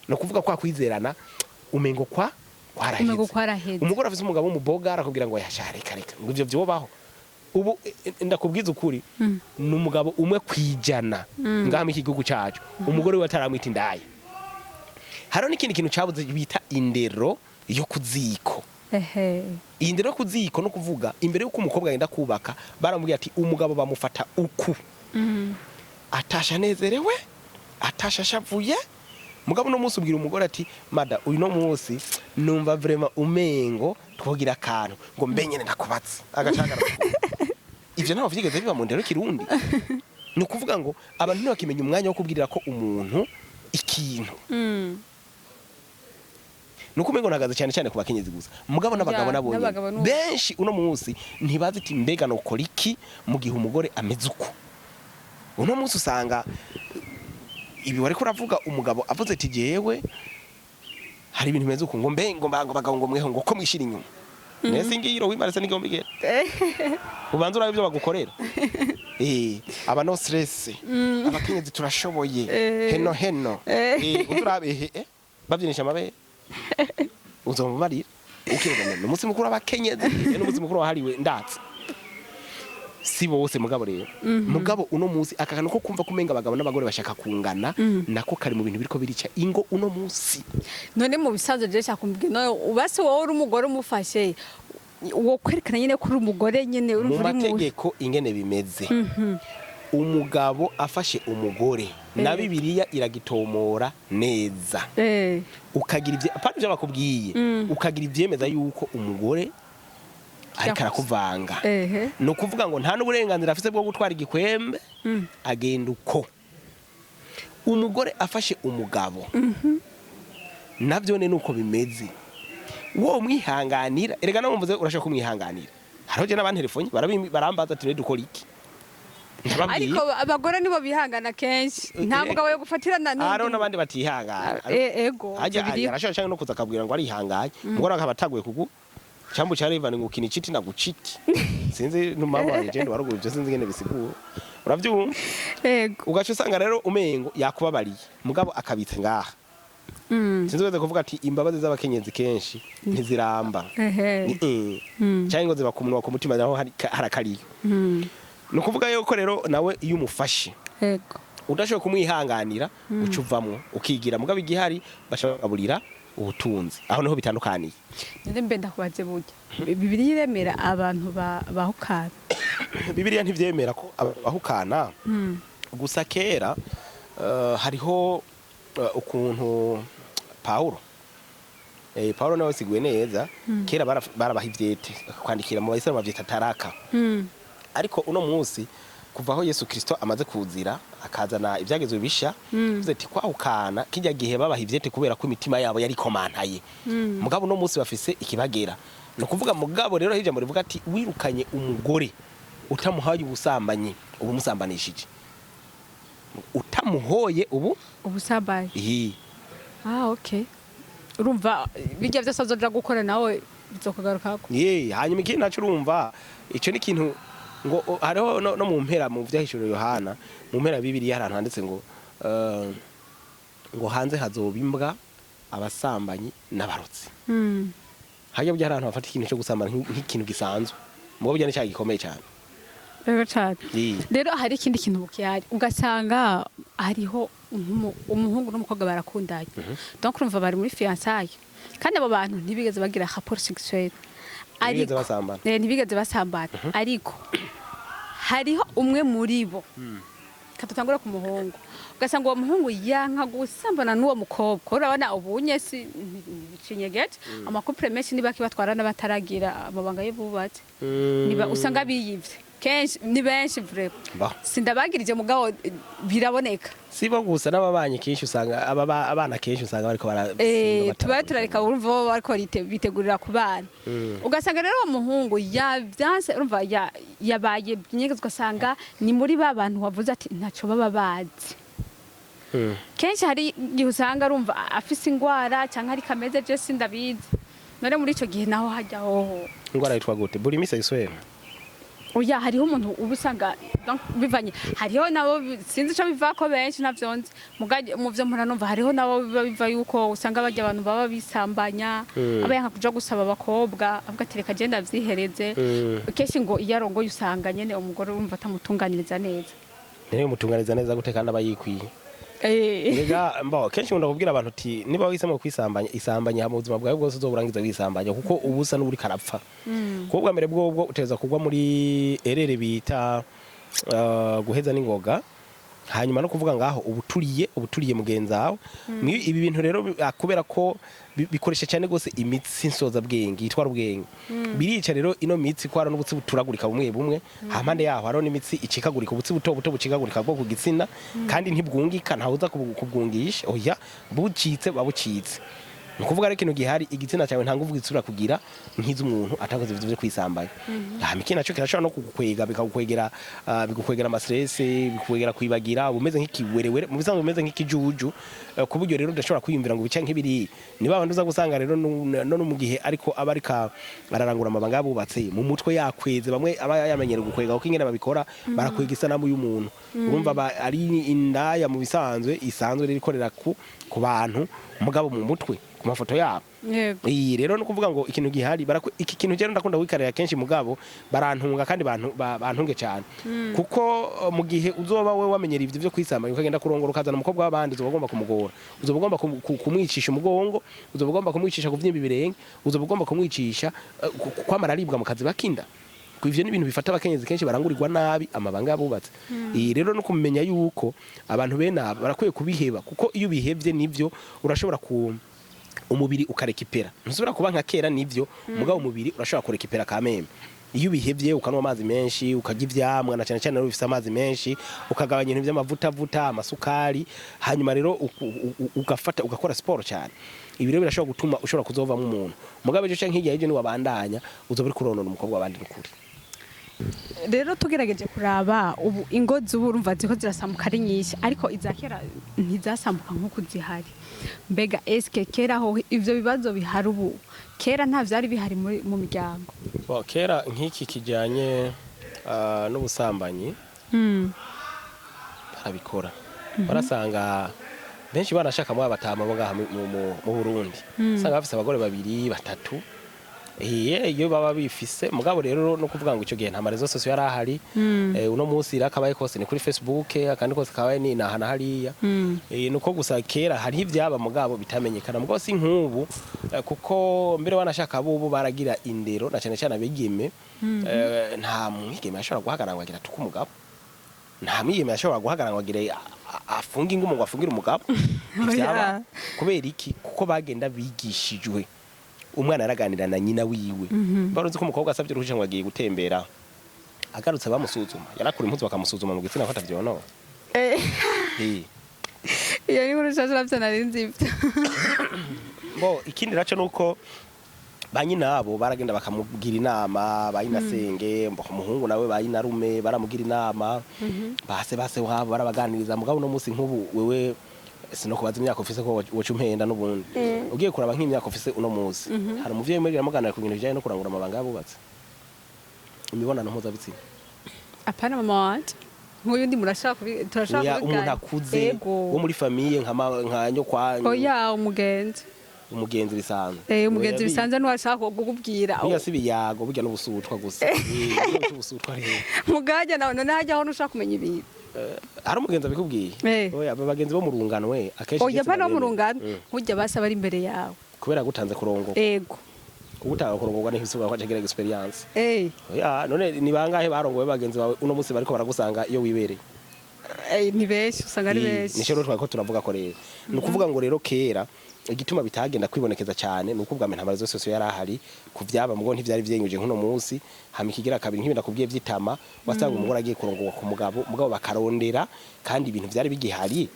no kuvuga kwa kwizerana umengo kwaraheze umugore afise umugabo w'umuboga arakubwira ngo yashare kareka ngo ivyo vyobaho ubu ndakubwiza ukuri ni umugabo umwe kwijana ngaha mu gihugu cyacu umugore we ataramwita indaye haro n'ikindi kintu cyabuze bita indero yo kuziko iyi ndero yo kuziko no kuvuga imbere y'uko umukobwa yenda kubaka baramubwira ati umugabo bamufata uku atasha nezerewe atasha shavuye mugabo no munsi ubwira umugore ati mada uyu no munsi numva vraiment umengo twogira akantu ngo mbenyene ndakubatse agacagara ivyo ntaho vyigeze biba mu ndero kirundi ni ukuvuga ngo abantu ntibakimenya umwanya wo kubwirira ko umuntu ikintu nukumengo nagaze cyane ku bakenyezi gusa mugabo n'abagabo nabonye benshi uno munsi ntibazi ati mbega no ukora iki mu gihe umugore ameze uko uno munsi usanga ibi wari kuravuga umugabo avuze ati jewe hari ibintu bimeze uko ngo mbengo bagabo ngo mweho ngo ko mwishira inyuma nese ngiro wimarese n'igomba igera ubanza urabe ibyo bagukorera aba no stress abakenyezi turashoboye heno uturabe babyinisha amabe uzomumarira ukirogana n'umunsi mukuru abakenyezi n'umunsi mukuru wahariwe ndatse si bose mugabo rero mugabo uno munsi akakano ko kumva kumenga abagabo n'abagore bashaka kungana nako kari mu bintu biriko birica ingo uno munsi none mu bisanzwe je cyakumbwiye no ubase wowe uri umugore umufashe wo kwerekana nyene kuri umugore nyene uri mu mategeko ingene bimeze umugabo afashe umugore na Bibiliya iragitomora neza ukagira ivye apana byo bakubwiye ukagira ivyemeza yuko umugore ariko arakuvanga no kuvuga ngo nta n'uburenganzira afise bwo gutwara igikwembe agenda uko umugore afashe umugabo navyo ne nuko bimeze wo mwihanganira erega namumvuze urashaka kumwihanganira haro je n'abandi telefone barambaza ati dukora iki ariko abagore nibo bihangana kenshi nta mugabo yo gufatirana n'undi haro n'abandi batihangana ego arashaka cyangwa no kuza akabwira ngo ari ihanganye umugore akabataguye kugu Chambu cha Rivani ngo kinichiti na guchiti. Sinzi numama agenda warugo byo sinzi ngene bisigura. Uravyumva? Yego. Ugacu usanga rero umengo yakubabariye. Mugabo akabitse ngaha. Sinzi weze kuvuga ati imbabazi z'abakenyezi kenshi ntiziramba. Cyangwa ngo ziba ku munwa ku mutima naho harakariyo. Nukuvuga yuko rero nawe iyo umufashe. Yego. Udashoboye kumwihanganira ucuvamwo ukigira mugabo igihari bashakaburira ubutunzi aho niho bitandukaniye ndembe ndakubaze burya Bibiliya iremera abantu bahukana Bibiliya ntivyemera ko bahukana gusa kera hariho ukuntu Paulo nawe siguye neza kera barabaha ivyete kwandikira mu bayisiramu bavyita taraka ariko uno munsi kuva aho Yesu Kristo amaze kuzira akazana ibyagezwe bisha uze ati kwahukana kijya gihe babaha ivyete kubera ko imitima yabo yari komantaye mugabo no munsi bafise ikibagera no kuvuga mugabo rero hije muri vuga ati wirukanye umugore utamuhaye ubusambanyi ubu musambanishije utamuhoye ubusambanyi okay urumva bijya byose azoja gukora nawe bizokugarukako hanyuma ikindi nacu urumva ico ni kintu ngo hariho no mu mpera mu vyahishuro Yohana mu mpera Bibiliya harantu handitse ngo hanze hazobimbwa abasambanyi n'abarotsi hajya bya harantu bafata ikintu cyo gusambana nk'ikintu gisanzwe mubo byane cya gikomeye cyane rero hari ikindi kintu bukiyari ugasanga hariho umuhungu n'umukobwa barakundanye donc urumva bari muri fiançailles kandi abo bantu ntibigeze bagira rapport sexuel ntibigeze basambana ariko hariho umwe muri bo katutangura ku muhungu ugasanga uwo muhungu yanka gusambana n'uwo mukobwa urabona ubunye si bicinyegeje amakupure menshi niba kibatwarana bataragira amabanga y'ububatse niba usanga biyivye kenshi ni benshi vraiment sindabagirije mugabo biraboneka sibo gusa n'ababanye kenshi usanga abana kenshi usanga bariko tuba turareka urumva bariko bitegurira ku bana ugasanga rero uwo muhungu yavyanse urumva yabaye byinyegeje ugasanga ni muri ba bantu wavuze ati ntaco baba bazi kenshi hari igihe usanga urumva afise ingwara cyangwa ari kameze je sindabizi none muri ico gihe naho hajyaho ingwara yitwa gute bulimi sexuelle oya hariho umuntu ubusanga bivanye hariho nabo sinzi ico biva ko benshi navyonze mu vyo mpora numva hariho nabo biva yuko usanga bajya abantu baba bisambanya abayanka kuja gusaba abakobwa avuga ati reka genda vyihereze keshi ngo iyarongo yusanga nyene umugore urumva atamutunganiriza neza nene mutunganiriza neza gute kandi abayikwiye Ega mbo kenshi nkunda kubwira abantu uti niba wahisemo kwisambanya isambanya mu buzima bwawe bwose uzoburangiza wisambanya kuko ubusa n'uburi karapfa kuko bwa mbere bwo uteza kugwa muri erere bita guheza n'ingoga hanyuma no kuvuga ngaho ubuturiye mugenzawe ibi bintu rero kubera ko bikoresha cyane gose imitsi nsoza bwenge yitwara ubwenge birica rero ino mitsi kwara n'ubutsi buturagurika bumwe hampande yaho haro n'imitsi icikagurika ubutsi buto bucikagurika bwo ku gitsina kandi ntibwungika ntawuza kubwungisha oya bucitse babucitse nukuvuga rero ikintu gihari igitsina cyawe nta nguvu gitsura kugira nk'iz'umuntu atakoze ivyo kwisambanya hamiki naco kirashobora no kukwega bigukwegera ama stress bigukwegera kwibagira umeze nk'ikiwerewere mu bisanzwe umeze nk'ikijuju kuburyo rero udashobora kwiyumvira ngo bica nk'ibiri niba abantu uza gusanga rero no mu gihe ariko abarika bararangura amabanga yabubatse mu mutwe yakweze bamwe aba yamenyera gukwega uko ingene babikora barakwega isanamu y'umuntu urumva ari indaya mu bisanzwe isanzwe rero ikorera ku bantu mugabo mu mutwe ku mafoto yabo iyi rero no kuvuga ngo ikintu gihari iki kintu cyane ndakunda kwikarira kenshi mugabo barantunga kandi bantunge cyane kuko mu gihe uzoba we wamenyera ivyo kwisambanya ukagenda kurongora ukazana umukobwa w'abandi uzoba ugomba kumugora uzoba ugomba kumwicisha umugongo uzoba ugomba kumwicisha kuvyimba ibirenge uzoba ugomba kumwicisha kwamara aribwa mu kazi bakinda ivyo n'ibintu bifata abakenyezi kenshi barangurirwa nabi amabanga yabubatse iyi rero no kumenya yuko abantu bena barakwiye kubiheba kuko iyo bihevye nivyo urashobora umubiri ukarekipera ntuzura kuba nka kera nivyo mugabo umubiri urashobora kurekipera kameme iyo bihevye ukanwa amazi menshi ukajya ivyamwa na cyane cyane rero bifise amazi menshi ukagabanya ibintu by'amavuta amasukari hanyuma rero ugakora sport cyane ibi rero birashobora gutuma ushobora kuzovamo umuntu mugabo ejo canke hirya y'ejo ni wabandanya uzoba uri kuronona umukobwa wabandi n'ukuri rero tugerageje kuraba ubu ingo z'ubu urumva ziko zirasambuka ari nyinshi ariko izakera ntizasambuka nk'uko zihari mbega eske kera ho ivyo bibazo bihari ubu kera nta vyari bihari mu miryango kera nk'iki kijanye n'ubusambanyi barabikora barasanga benshi barashaka mu batama bo ngaha mu Burundi sanga bafise abagore 2 3 iyo baba bifise mugabo rero no kuvuga ngo ico gihe nta marezo sosiyo yarahari uno munsi irakabaye kose ni kuri Facebook akandi kose kabaye ni nahana hariya nuko gusa kera hari ivyaba mugabo bitamenyekana mugabo si nk'ubu kuko mbere wanashaka bubu baragira indero na cyane cyane abigeme nta mwigeme ashobora guhagarara agira tuku umugabo nta mwigeme ashobora guhagarara agira afunga ingumu ngo afungira umugabo ivyaba kubera iki kuko bagenda bigishijwe umwana araganira na nyina wiwe baruzi ko umukobwa asabye uruhushya ngo agiye gutembera agarutse bamusuzuma yarakura impuzu bakamusuzuma mu gitsina ko atavyono iyo ni urushasha ravyo narinzi ivyo bo ikindi naco nuko banyina abo baragenda bakamubwira inama bayinasenge umuhungu nawe bayinarume baramugira inama base wabo barabaganiriza mugabo no musi nk'ubu wewe sino kubaza imyaka ufise ko wocumpenda n'ubundi ugiye kuraba nk'imyaka ufise uno muzi hari umuvyeyi muri ramuganira ku bintu bijanye no kurangura amabanga yabubatse imibonano mpuzabitsina apana mama wanje nk'uyu ndi murashaka turashaka umuntu akuze wo muri famille nka nyokwanyu oya umugenzi bisanzwe umugenzi bisanzwe n'uwashaka kugubwira oya sibiyago burya n'ubusutwa gusa ubusutwa rero mugajya none hajyaho nushaka kumenya ibintu ari umugenzi abikubwiye oya bagenzi bo mu rungano we akenshi oya bana mu rungano hujya basaba ari imbere yawe kubera gutanze kurongo yego kugutanga kurongorwa n'ibisubizo kwa chegera experience oya none ni bangahe barongowe bagenzi bawe uno munsi bariko baragusanga iyo wibereye ni benshi usanga ari benshi nisho rero twako turavuga ko rero nukuvuga ngo rero kera igituma bitagenda kwibonekeza cyane nuko ubwa ntambara zose yarahari kuvyaba mugo ntivyari vyenyuje nkuno munsi hamikigira kabiri nkibinda kubwiye vyitama wasanga umugore agiye kurongorwa ku mugabo bakarondera kandi ibintu vyari bigihari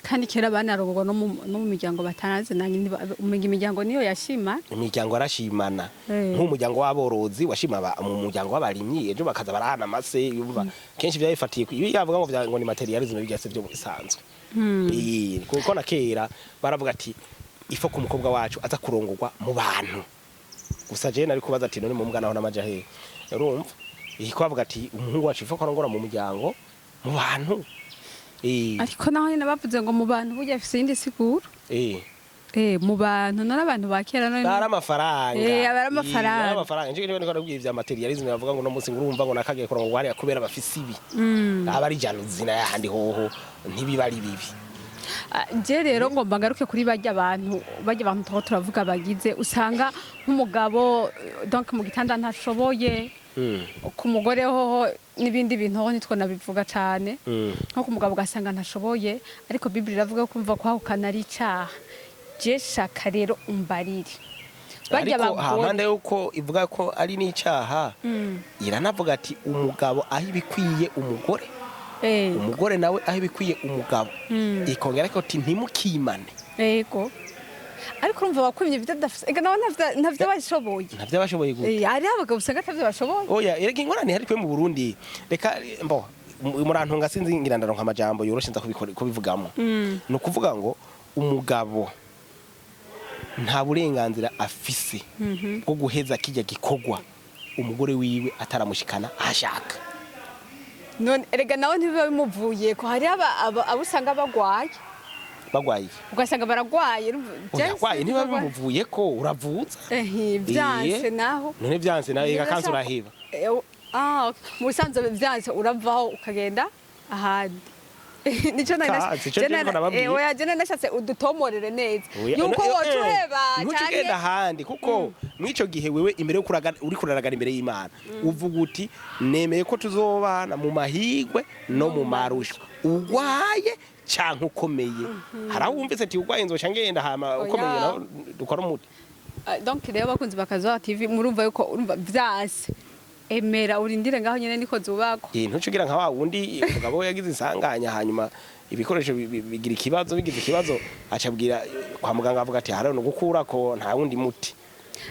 kandi kera banarongorwa no mu miryango batanaze nanyi imiryango niyo yashima imiryango arashimana nk'umuryango w'aborozi washima mu muryango w'abarimyi ejo bakaza barahana amase yumva kenshi vyayifatiye iyo yavuga ngo ni materialisme bigase byo bisanzwe kuko na kera baravuga ati ifo ku mukobwa wacu aza kurongorwa mu bantu gusa je nari kubaza ati none mu mbwa naho namaja he urumva kwavuga ati umuhungu wacu ifa korongora mu muryango mu bantu ariko naho nyine bavuze ngo mu bantu burya afise indi siguro mu bantu none abantu bakera none ari amafaranga abari amafaranga amafaranga nje niko nabwiye vya materialism bavuga ngo no munsi ngurumva ngo nakagiye korongo hariya kubera bafise ibi aba ari jano zina yahandi hoho ntibibari bibi je rero ngomba ngaruke kuri bajya abantu toho turavuga bagize usanga nk'umugabo donc mu gitanda ntashoboye ku mugore hoho n'ibindi bintu ho nitwo nabivuga cyane nko ku mugabo ugasanga ntashoboye ariko Bible iravuga ko kumva kwahukana ari icyaha je shaka rero umbarire bajya bagomba yuko ivuga ko ari n'icyaha iranavuga ati umugabo aho ibikwiye umugore umugore nawe aho ibikwiye umugabo ikongera ko ati ntimukimane yego ariko urumva bakwimye bidadafise ega nawe ntavyo bashoboye gute ari abagabo usanga ntavyo bashoboye oya erega ingorane hari kwe mu Burundi reka mbo murantunga sinzi ngirandaro nka majambo yoroshe nza kubivugamo no kuvuga ngo umugabo nta burenganzira afise bwo guheza kijya gikogwa umugore wiwe ataramushikana ashaka none erega nawe ntibiba bimuvuye ko hari abusanga bagwaye ugasanga baragwaye ntibiba bimuvuye ko uravuza vyanse naho none vyanse naho ega kanzu uraheba mu bisanzwe vyanse uravaho ukagenda ahandi nico oya jene nashatse udutomorere neza yuko wocuheba ntucugenda ahandi kuko mwico gihe wewe imbere yo uri kuraragana imbere y'Imana uvuga uti nemeye ko tuzobana mu mahigwe no mu marushwa ugwaye canke ukomeye harawumvise ati ugwaye nzoca ngenda hama ukomeye naho dukora umuti donc rero bakunzi bakazoa TV murumva yuko urumva vyase emera urindire ngaho nyene niko zubakwa ntucugira nka wa wundi umugabo we yagize insanganya hanyuma ibikoresho bigira ikibazo acabwira kwa muganga avuga ati haro no gukurako nta wundi muti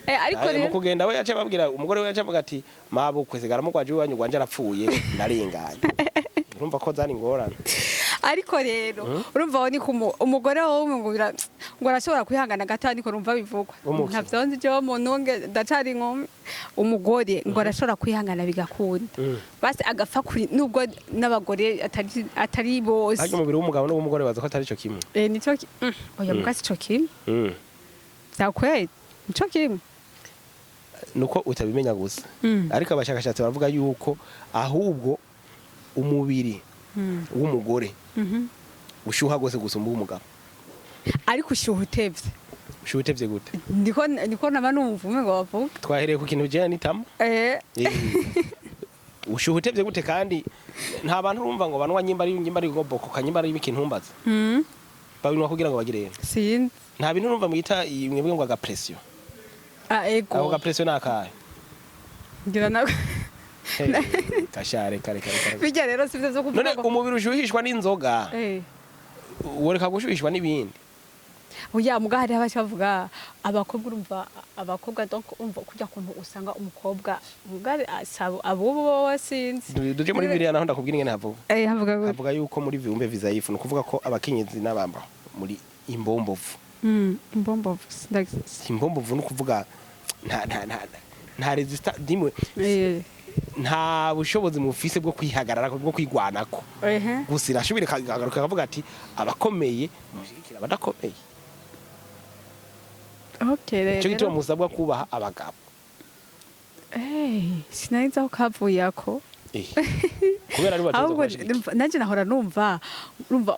ariko rero kugenda we yace babwira umugore we yace avuga ati mabukwe sigara mugwaje wanyu gwanje arapfuye narenganye urumva ko zani ngorana ariko rero urumva woni umugore wowe ngo arashobora kwihangana gatani ko urumva bivugwa ntavyonzi je umuntu nge ndacari inkumi umugore ngo arashobora kwihangana bigakunda basi agapfa kuri nubwo n'abagore atari bose ariko umubiri w'umugabo n'umugore baza ko atari cyo kimwe nico oya mugasi cyo kimwe zakweye nico kimwe nuko utabimenya gusa ariko abashakashatsi baravuga yuko ahubwo umubiri w'umugore ushuha gose gusumba umugabo ariko ushuhutevye gute ndiko naba numva umwe ngo bavuga twahereye ku kintu bijana n'itama ushuhutevye gute kandi nta bantu urumva ngo banwa nyimba ari goboko kanyimba ari ikintumbaza babinwa kugira ngo bagire sinzi nta bintu urumva mwita mwebwe ngo aga pression ego ako ga pression nakaye ngira nawe kashare kare bijya rero sivyo zo kuvuga none umubiri ushuhishwa n'inzoga woreka gushuhishwa n'ibindi oya mugahari abacavuga abakobwa urumva abakobwa donc umva kujya kuntu usanga umukobwa mugari asabo abubo wasinzi duje muri Bibiliya naho ndakubwira ingene havuga havuga yuko muri viumbe vizayifu no kuvuga ko abakenyezi n'abamba muri imbombovu imbombovu no kuvuga nta resistance dimwe nta bushobozi mufise bwo kwihagarara bwo kwigwanako gusa irashobora kagaruka akavuga ati abakomeye mushikira abadakomeye rero cyo gituma musabwa kubaha abagabo sinaiza ukavuyako kubera ari batezo nanje nahora numva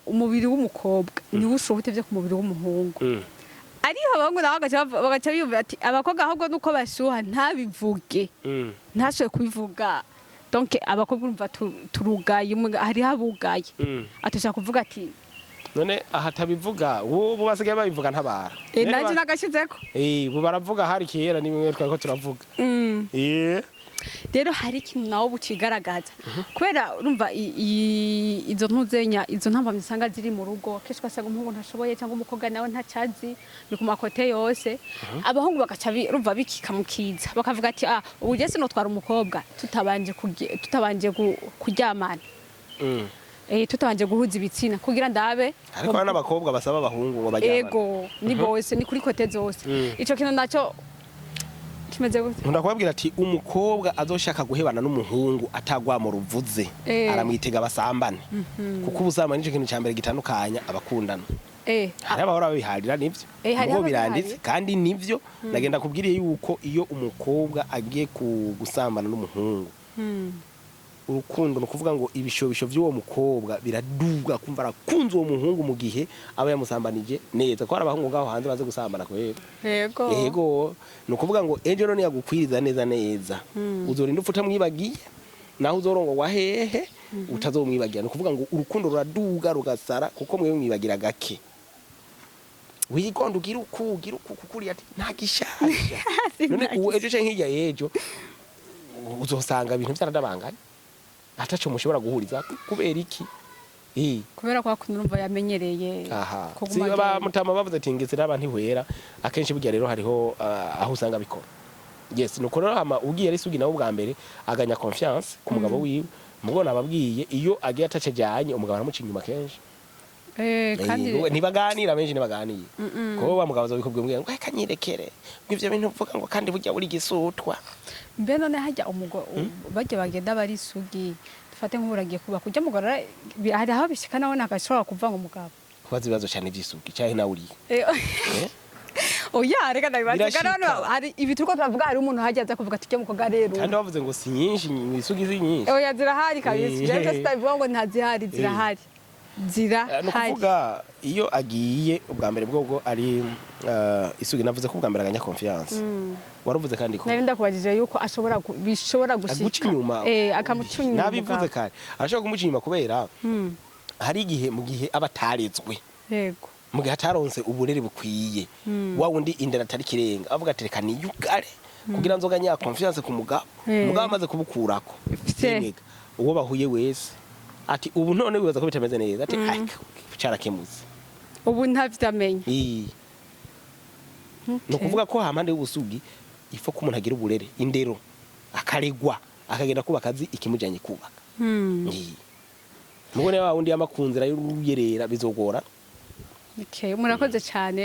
umubiri w'umukobwa ni ushobote byo ku mubiri w'umuhungu ariho abangu naho bagaca biyumva ati abakobwa ahubwo nuko bashuha ntabivuge ntashoye kubivuga donc abakobwa urumva turugaye hari habugaye atashaka kuvuga ati none ahatabivuga ubu basigaye babivuga ntabara nanje nagashizeko ubu baravuga hari kera ni bimwe twako turavuga rero hari ikintu nawo bucigaragaza kubera urumva izo ntuzenya izo ntambamye usanga ziri mu rugo kenshi ugasanga umuhungu ntashoboye cyangwa umukobwa nawe ntacazi ni ku makote yose abahungu bagaca urumva bikikamukiza bakavuga ati ubu je sinotwara umukobwa tutabanje kuryamana tutabanje guhuza ibitsina kugira ndabe ariko n'abakobwa basaba abahungu ngo bajyamane ego ni bose ni kuri kote zose ico kintu naco kimeze gute nkunda kubabwira ati umukobwa azoshaka guhebana n'umuhungu atagwamo ruvuze aramwitega basambane kuko ubusambane nico kintu cyambere gitandukanya abakundana hari abahora babiharira nivyo ubwo biranditse kandi nivyo nagenda kubwiriye yuko iyo umukobwa agiye gusambana n'umuhungu urukundo no kuvuga ngo ibishobisho by'uwo mukobwa biraduga kumva arakunze uwo muhungu mu gihe aba yamusambanije neza ko abahungu ngaho hanze baze gusambana kwego yego no kuvuga ngo ejo none yagukwiriza neza uzorinda ufuta mwibagiye naho uzorongo wa hehe utazomwibagira no kuvuga ngo urukundo ruraduga rugasara kuko mwe mwibagira gake wigondo ugira ukukuri ati ntagishaje none ejo cyo nkijya yejo uzosanga ibintu byaradabanganye ataco mushobora guhuriza kubera iki kubera ko akunda urumva yamenyereye kuguma ba mutama bavuze ati ngizira abantu hwera akenshi burya rero hariho aho usanga bikora yes nuko rero hama ugiye ari sugi nawe ubwa mbere aganya confiance ku mugabo wiwe mugona ababwiye iyo agiye atacejanye umugabo aramuca inyuma kenshi kandi ntibaganira benshi ntibaganiye ko wa mugabo azobikubwiye ngo kanyirekere ngo ivyo bintu uvuga ngo kandi burya buri gisutwa mbe none hajya bajya bagenda bari sugi dufate nk'uburagiye kuba kujya mugora hari aho bishika nawe nakashobora kuva ngo mugabo kubaza ibibazo cyane by'isugi cyahe nawe uri oya reka ndabibaza none hari ibituko turavuga hari umuntu hajya aza kuvuga tujye mukoga rero kandi bavuze ngo si nyinshi isugi zi nyinshi oya zirahari kabisa je sitavuga ngo ntazihari zirahari no kuvuga iyo agiye ubwa mbere bwo ari isugi navuze ko ubwa mbere aganya confiance waruvuze kandi ko nabinda kubajije yuko bishobora gushika akamuca inyuma nabivuze kandi arashobora kumuca inyuma kubera hari igihe mu gihe abataretswe yego mu gihe ataronse uburere bukwiye wa wundi indera atari kirenga avuga ati reka niyugare kugira nzoganya confiance ku mugabo amaze kubukurako uwo bahuye wese ati ubu none wibaza ko bitameze neza ati cyarakemuze ubu ntavyamenye no kuvuga ko hamande y'ubusugi ifo ko umuntu agira uburere indero akaregwa akagenda kuba akazi ikimujanye kubaka mubone wa wundi yamakunzira y'uruyerera bizogora murakoze cyane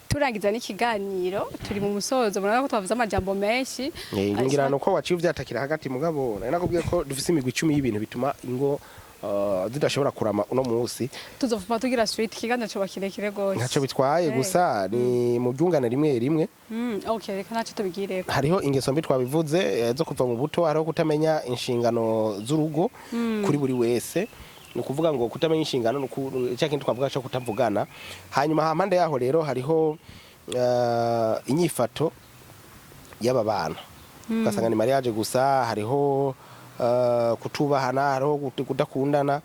turangiza n'ikiganiro turi mu musozo murabona ko twavuze amajambo menshi ngira no ko waciye uvyatakira hagati mugabo nakubwiye ko dufise imigwi 10 y'ibintu bituma ingo zidashobora kurama uno munsi tuzofuma tugira street kiganiro cyo bakirekire gose ntaco bitwaye gusa ni mu byungana rimwe okay reka naco tubigireko hariho ingeso mbi twabivuze zo kuva mu buto hariho kutamenya inshingano z'urugo kuri buri wese ni kuvuga ngo kutamenya inshingano cyangwa twavuga cyo kutavugana hanyuma hampande yaho rero hariho inyifato y'aba bana ugasanga ni mariage gusa hariho kutubahana hariho kudakundana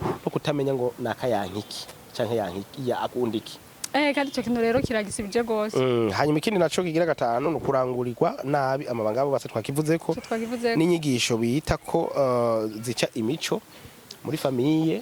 no kutamenya ngo nakayankiki cyangwa yankiki ya akundiki kandi cyo kintu rero kiragisibije gose hanyuma ikindi naco kigira gatanu no kurangurirwa nabi amabanga abo base twakivuze ko n'inyigisho bita ko zica imico muri famiye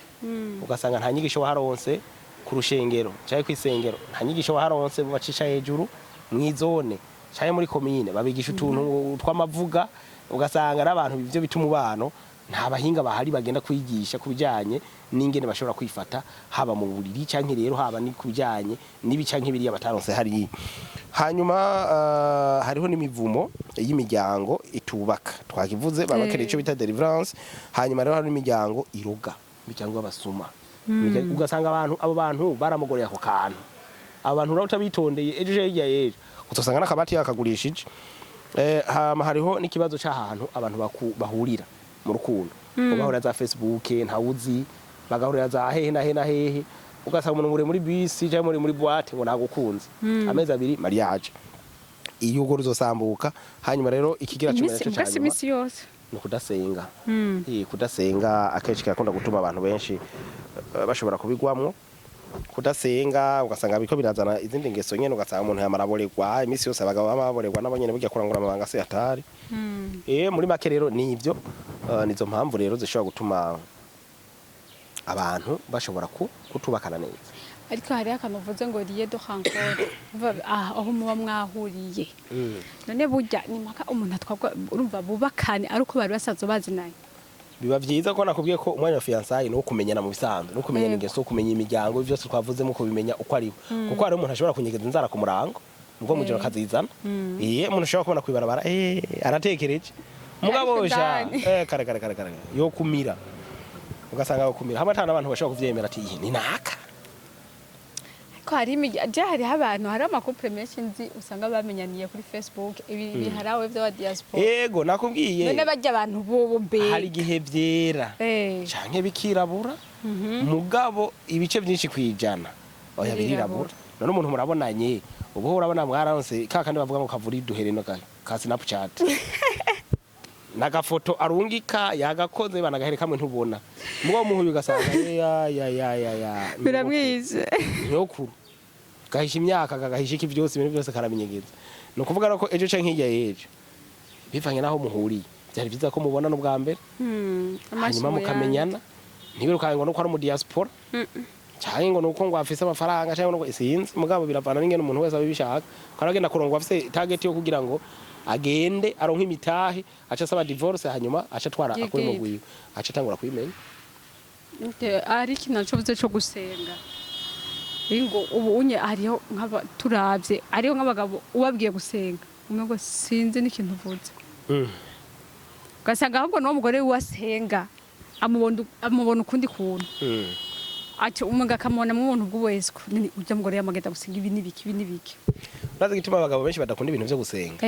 ugasanga nta nyigisho waharonse ku rushengero cyangwa kwisengero nta nyigisho waharonse bacisha hejuru mwizone cyangwa muri commune babigisha utuntu twamavuga ugasanga n'abantu bivyo bituma umubano nta bahinga bahari bagenda kwigisha kubijanye n'ingene bashobora kwifata haba mu buriri canke rero haba ni kubijanye n'ibicanke biri abataronse hari hanyuma hariho n'imivumo y'imiryango itubaka twakivuze babakereye ico bita deliverance hanyuma rero hari n'imiryango iroga imiryango y'abasuma ugasanga abo bantu baramugoreye ako kantu abantu rero utabitondeye ejo yeje utosanga nakabati yakagurishije hariho n'ikibazo cy'ahantu abantu bahurira mu rukundo bagahurira za Facebook ntawuzi bagahurira za hehe na hehe ugasanga umuntu muri bisi cyangwa muri boîte ngo nagukunze amezi abiri mariage iyo ugo ruzosambuka hanyuma rero ikigira cyo imisi yose no kudasenga kudasenga akenshi kirakunda gutuma abantu benshi bashobora kubigwamwo kudasenga ugasanga biko birazana izindi ngeso nyene ugasanga umuntu yamaraboregwa imisi yose abagabo bamaboregwa nabo nyene burya kurangura amabanga se atari muri make rero nivyo nizo mpamvu rero zishobora gutuma abantu bashobora kutubakana neza ariko hari akamuvuze ngo riye do hankore aho muba mwahuriye none burya ni maka umuntu atwabwa urumva bubakane ari uko bari basazo bazinanye biba byiza ko nakubwiye ko umwanya wa fiançailles no kumenyana mu bisanzwe no kumenya ingeso kumenya imiryango byose twavuzemo ko bimenya uko ari kuko hari umuntu ashobora kunyegeza inzara ku murango ubwo mujoro kazizana umuntu ushobora kubona kwibarabara aratekereje mugabo sha kare yo kumira ugasanga yo kumira hamwe atana abantu bashobora kuvyemera ati ni naka ko hari abantu hari amakouple menshi nzi usanga bamenyaniye kuri Facebook ibi harawe bya diaspora yego nakubwiye none bajya abantu bo be hari gihe vyera canke bikirabura mugabo ibice byinshi kwijana oya birirabura none umuntu murabonanye ubu urabona mwararonse kakandi bavuga ngo kavuri duhereno ka Snapchat nagafoto arungika yagakoze banagahere kamwe ntubona mugo muhuye ugasanga ya biramwize nyokuru gahisha imyaka gagahisha iki byose ibintu byose karamenyegeza no kuvuga ko ejo canke hirya yejo bivanye naho muhuriye byari byiza ko mubona no bwa mbere hanyuma mukamenyana ntibirukange ngo no kwa mu diaspora cyane ngo nuko ngo afise amafaranga cyangwa ngo sinzi mugabo biravana n'ingene umuntu wese abibishaka karagenda kurongwa afise target yo kugira ngo agende aronka imitahe aca saba divorce hanyuma aca twara akuri mu gwiwe aca tangura kwimenya ari kinacho buze cyo gusenga ingo ubu unye ariho nkaba turavye ariho nk'abagabo ubabwiye gusenga umwe ngo sinzi n'ikintu uvuze gasanga ahubwo no mugore wasenga amubona ukundi kuntu ati umuga kamona mu buntu bw'uwesiko ujya mugore yamagenda gusenga ibi nibiki urazi gituma abagabo benshi badakunda ibintu byo gusenga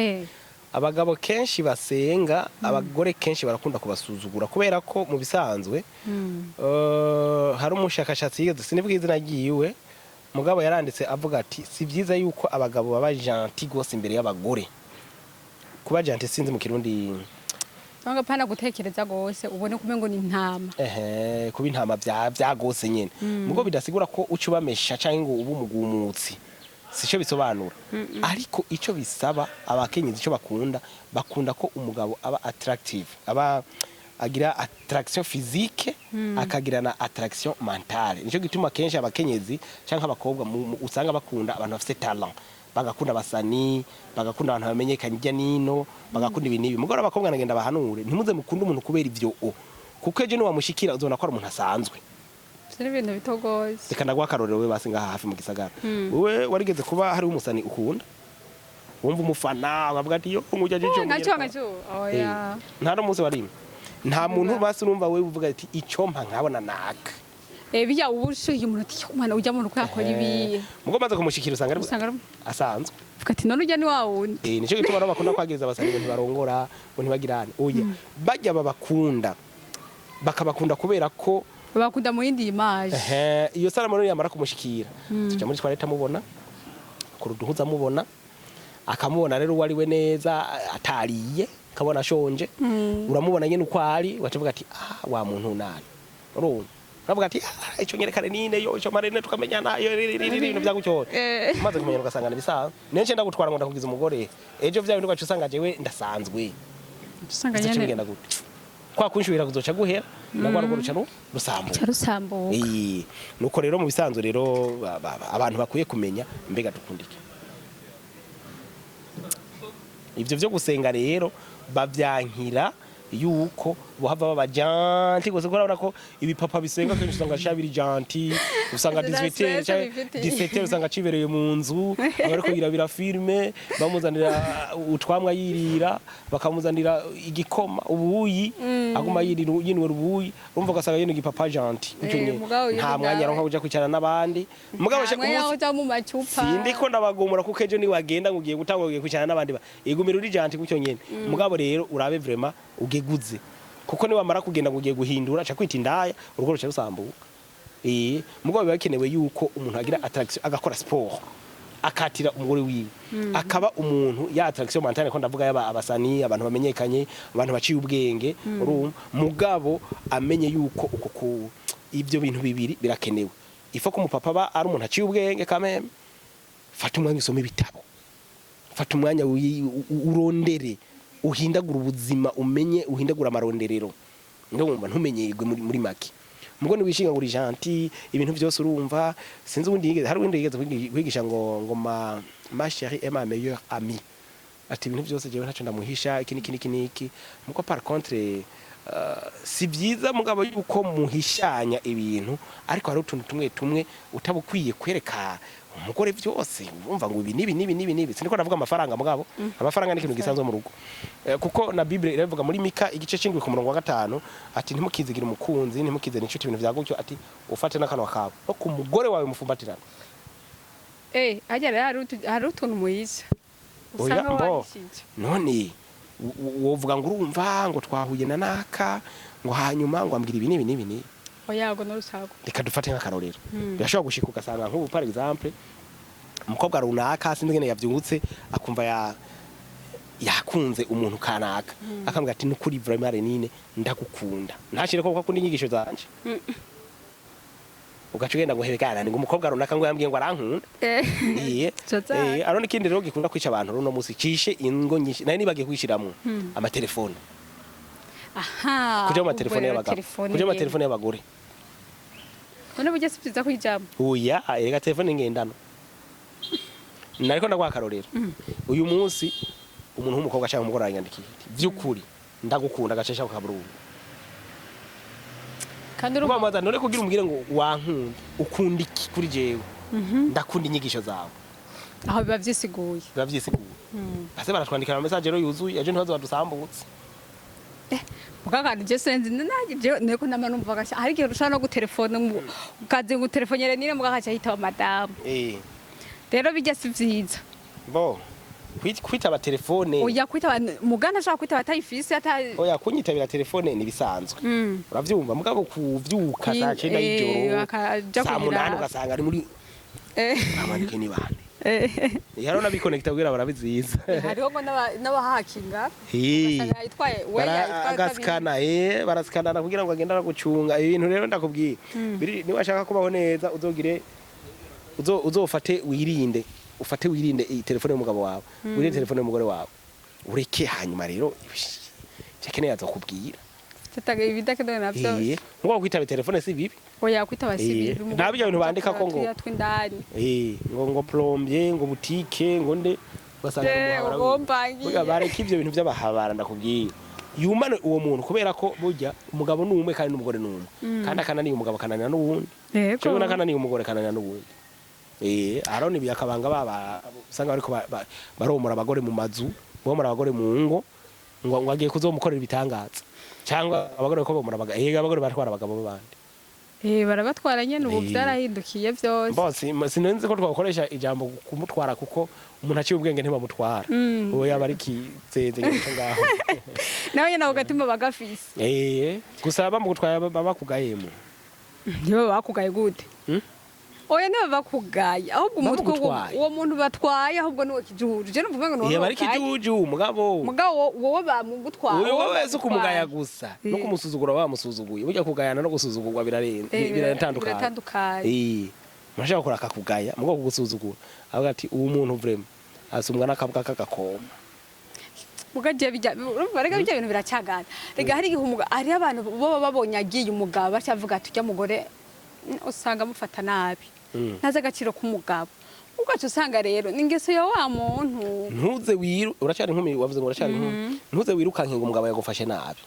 abagabo kenshi basenga abagore kenshi barakunda kubasuzugura kubera ko mu bisanzwe hari umushakashatsi yigeze sinivuga izina ryiwe mugabo yaranditse avuga ati si byiza yuko abagabo baba gentil gose imbere y'abagore kuba gentil sinzi mu kirundi Nanga pana gutekereza gose ubone kumengo ni intama kuba intama bya gose nyene mugo bidasigura ko ucu bamesha canke ngo ubu mugumutsi sico bisobanura ariko ico bisaba abakenyezi ico bakunda ko umugabo aba attractive aba agira attraction physique akagira na attraction mentale nico gituma kenshi abakenyezi canke abakobwa usanga bakunda abantu bafite talent bagakunda basani bagakunda abantu bamenyekanye ijya nino bagakunda ibintu mugora abakobwa nagenda bahanure ntimuze mukunda umuntu kubera ivyo kuko ejo ni wamushikira uzona ko ari umuntu asanzwe sine ibintu bitogoye reka ndagwa karorero we basinga hafi mu gisagara wewe warigeze kuba hari umusani ukunda wumva umufana bavuga ati yo ngujya jico ngacho oya nta no muzi warimo nta muntu basi urumva we uvuga ati ico mpa nkabona naka biya ubushuye umuntu ati umwana ujya mu ruko yakora ibi mugo maze kumushikira usanga asanzwe vuga ati none ujya ni wawundi nico gituma bakunda kwagiriza abasani ngo ntibarongora ngo ntibagirane oya bajya babakunda bakabakunda kubera ko bakunda mu yindi image iyo sara muri yamara kumushikira tuja muri twareta mubona kuruduhuza mubona akamubona rero wari we neza atariye kabona shonje uramubona nyene uko ari wacavuga ati wa muntu nani urumva uravuga ati ico nyerekane nine yo ico marene tukamenyana yo ibintu byagucyora maze kumenya ugasangana bisaha nence ndagutwara ngo ndakugiza umugore ejo vyawe ndiko usanga jewe ndasanzwe usanga nyene kwa kunshubira kuzoca guhera nagwa rugo ruca rusambo nuko rero mu bisanzwe rero abantu bakwiye kumenya mbega dukundike ivyo vyo gusenga rero bavyankira yuko bohava baba gentil gose kurabona ko ibipapa bisenga kenshi usanga shabiri gentil usanga 17 usanga cibereye mu nzu abariko birabira filme bamuzanira utwamwa yirira bakamuzanira igikoma ubuyi aguma yirira yinwe rubuyi umva gasanga yene igipapa gentil ucyo nyene nta mwanya aronka uja kwicara n'abandi mugabo sindiko ndabagomora kuko ejo ni wagenda ngugiye gutangwa ugiye kwicara n'abandi igumira uri gentil kucyo nyene mugabo rero urabe vraiment ugeguze kuko ni wamara kugenda ngugiye guhindura aca kwita indaya urugo ruca rusambuka mugabo bibakenewe yuko umuntu agira attraction agakora sport akatira umugore wiwe akaba umuntu ya attraction mentale ko ndavuga yaba abasani abantu bamenyekanye abantu baciye ubwenge urumva mugabo amenye yuko uko ivyo bintu bibiri birakenewe ifo ko umupapa ba ari umuntu aciye ubwenge kameme fata umwanya usome ibitabo fata umwanya urondere uhindagura ubuzima umenye uhindagura amaronderero ndumva ntumenyerwe muri make mugo ni wishinga ngo uri gentil ibintu byose urumva sinzi ubundi yigeze hari ubundi yigeze kwigisha ngo ma chérie est ma meilleure amie ati ibintu byose jewe ntaco ndamuhisha iki muko par contre si byiza mugabo yuko muhishanya ibintu ariko hari utuntu tumwe utabukwiye kwereka umugore vyose urumva ngo ibi nibi siniko navuga amafaranga mugabo amafaranga ni ikintu gisanzwe mu rugo kuko na Bible iravuga muri Mika igice c'indwi ku murongo wa 5 ati ntimukizigira umukunzi ntimukize n'inshuti ibintu vyagutyo ati ufate n'akanwa kawe no ku mugore wawe mufumbatirana ajya hari utuntu muyiza usanga washije none wovuga ngo urumva ngo twahuye na naka ngo hanyuma ngo ambwira ibi nibi oyago n'urusago reka dufate nk'akarorero birashobora gushika ugasanga nk'ubu par exemple umukobwa runaka sinzi ngene yavyungutse akumva yakunze umuntu kanaka akambwira ati nukuri vraiment Renine ndagukunda ntashire ko akunda inyigisho zanje ugacugenda ngo hebekana ngo umukobwa runaka ngo yambwiye ngo arankunda arone ikindi rero gikunda kwica abantu runo musi cishe ingo nyinshi nayo nibagiye kwishiramwe amatelefone kuja mu telefone y'abagore none bujye sipfiza kwijama oya erega telefone ngendano nariko ndagwa akarorero uyu munsi umuntu w'umukobwa cyangwa umugore aranyandikiye vy'ukuri ndagukunda gacesha ku kaburungu kandi urumva none kugira umugire ngo wankunda ukunda iki kuri jewe ndakunda inyigisho zawe aho biba vyisiguye base baratwandikira message rero yuzuye aje ntibazo badusambutse muganga je senzi naje neko namanumva gasha hari gihe rushana no gutelefone ukaze ngo telefonere nire muganga cyahita wa madame rero bijya sivyiza bo kwitaba telefone oya kwitaba muganga ashaka kwitaba tayifisi oya kunyitabira telefone ni bisanzwe uravyumva mugabo kuvyuka saa 9 y'ijoro saa 8 ugasanga ari muri abandike ni bande yaro nabiconnecta kugira barabiziza hariho ngo n'abahakinga basanga yitwaye agaskana baraskana kugira ngo agenda gucunga ibintu rero ndakubwiye ni washaka kubaho neza uzogire uzofate wirinde ufate wirinde telefone y'umugabo wawe wirinde telefone y'umugore wawe ureke hanyuma rero cekene yazokubwira tataga ibidakedo navyo ngo kwitaba telefone si bibi oya kwitaba si bibi nabyo bintu bandika ko ngo ngo plombier ngo boutique ngo nde basanga ngo bareke ivyo bintu by'abahabara ndakubwiye yumane uwo muntu kubera ko burya umugabo n'umwe kandi n'umugore n'umwe kandi akananiye umugabo kananira n'uwundi cyo nakananiye umugore kananira n'uwundi aroni byakabanga baba usanga bariko baromora abagore mu mazu bomora abagore mu ngo ngo agiye kuzomukorera ibitangaza cyangwa abagore ko bomora abagore batwara abagabo bandi barabatwara nyene ubu byarahindukiye byose bose sinenze ko twakoresha ijambo kumutwara kuko umuntu aciye ubwenge ntibamutwara oya barikizeze ngicyo ngaho nawe nyene ugatima bagafise gusa bamugutwara babakugayemo nibo bakugaye gute oya niba bakugaye ahubwo umutwe uwo muntu batwaye ahubwo niwe kijuju je nuvuga ngo no bari kijuju mugabo wowe bamugutwaye wowe wese kumugaya gusa no kumusuzugura bamusuzuguye burya kugayana no gusuzugurwa biratandukanye murashaka gukora akakugaya mugabo kugusuzugura avuga ati uwo muntu vraiment asumwa nakabwa kakakoma mugaje bijya barega bijya ibintu biracyagana rega hari igihe ari abantu bo babonye agiye umugabo bacavuga ati ujya mugore usanga mufata nabi ntaze agaciro k'umugabo ugacu usanga rero ningeso ya wa muntu ntuze uracyari nkumi wavuze ngo uracyari nkumi ntuze wirukanke ngo umugabo yagufashe nabi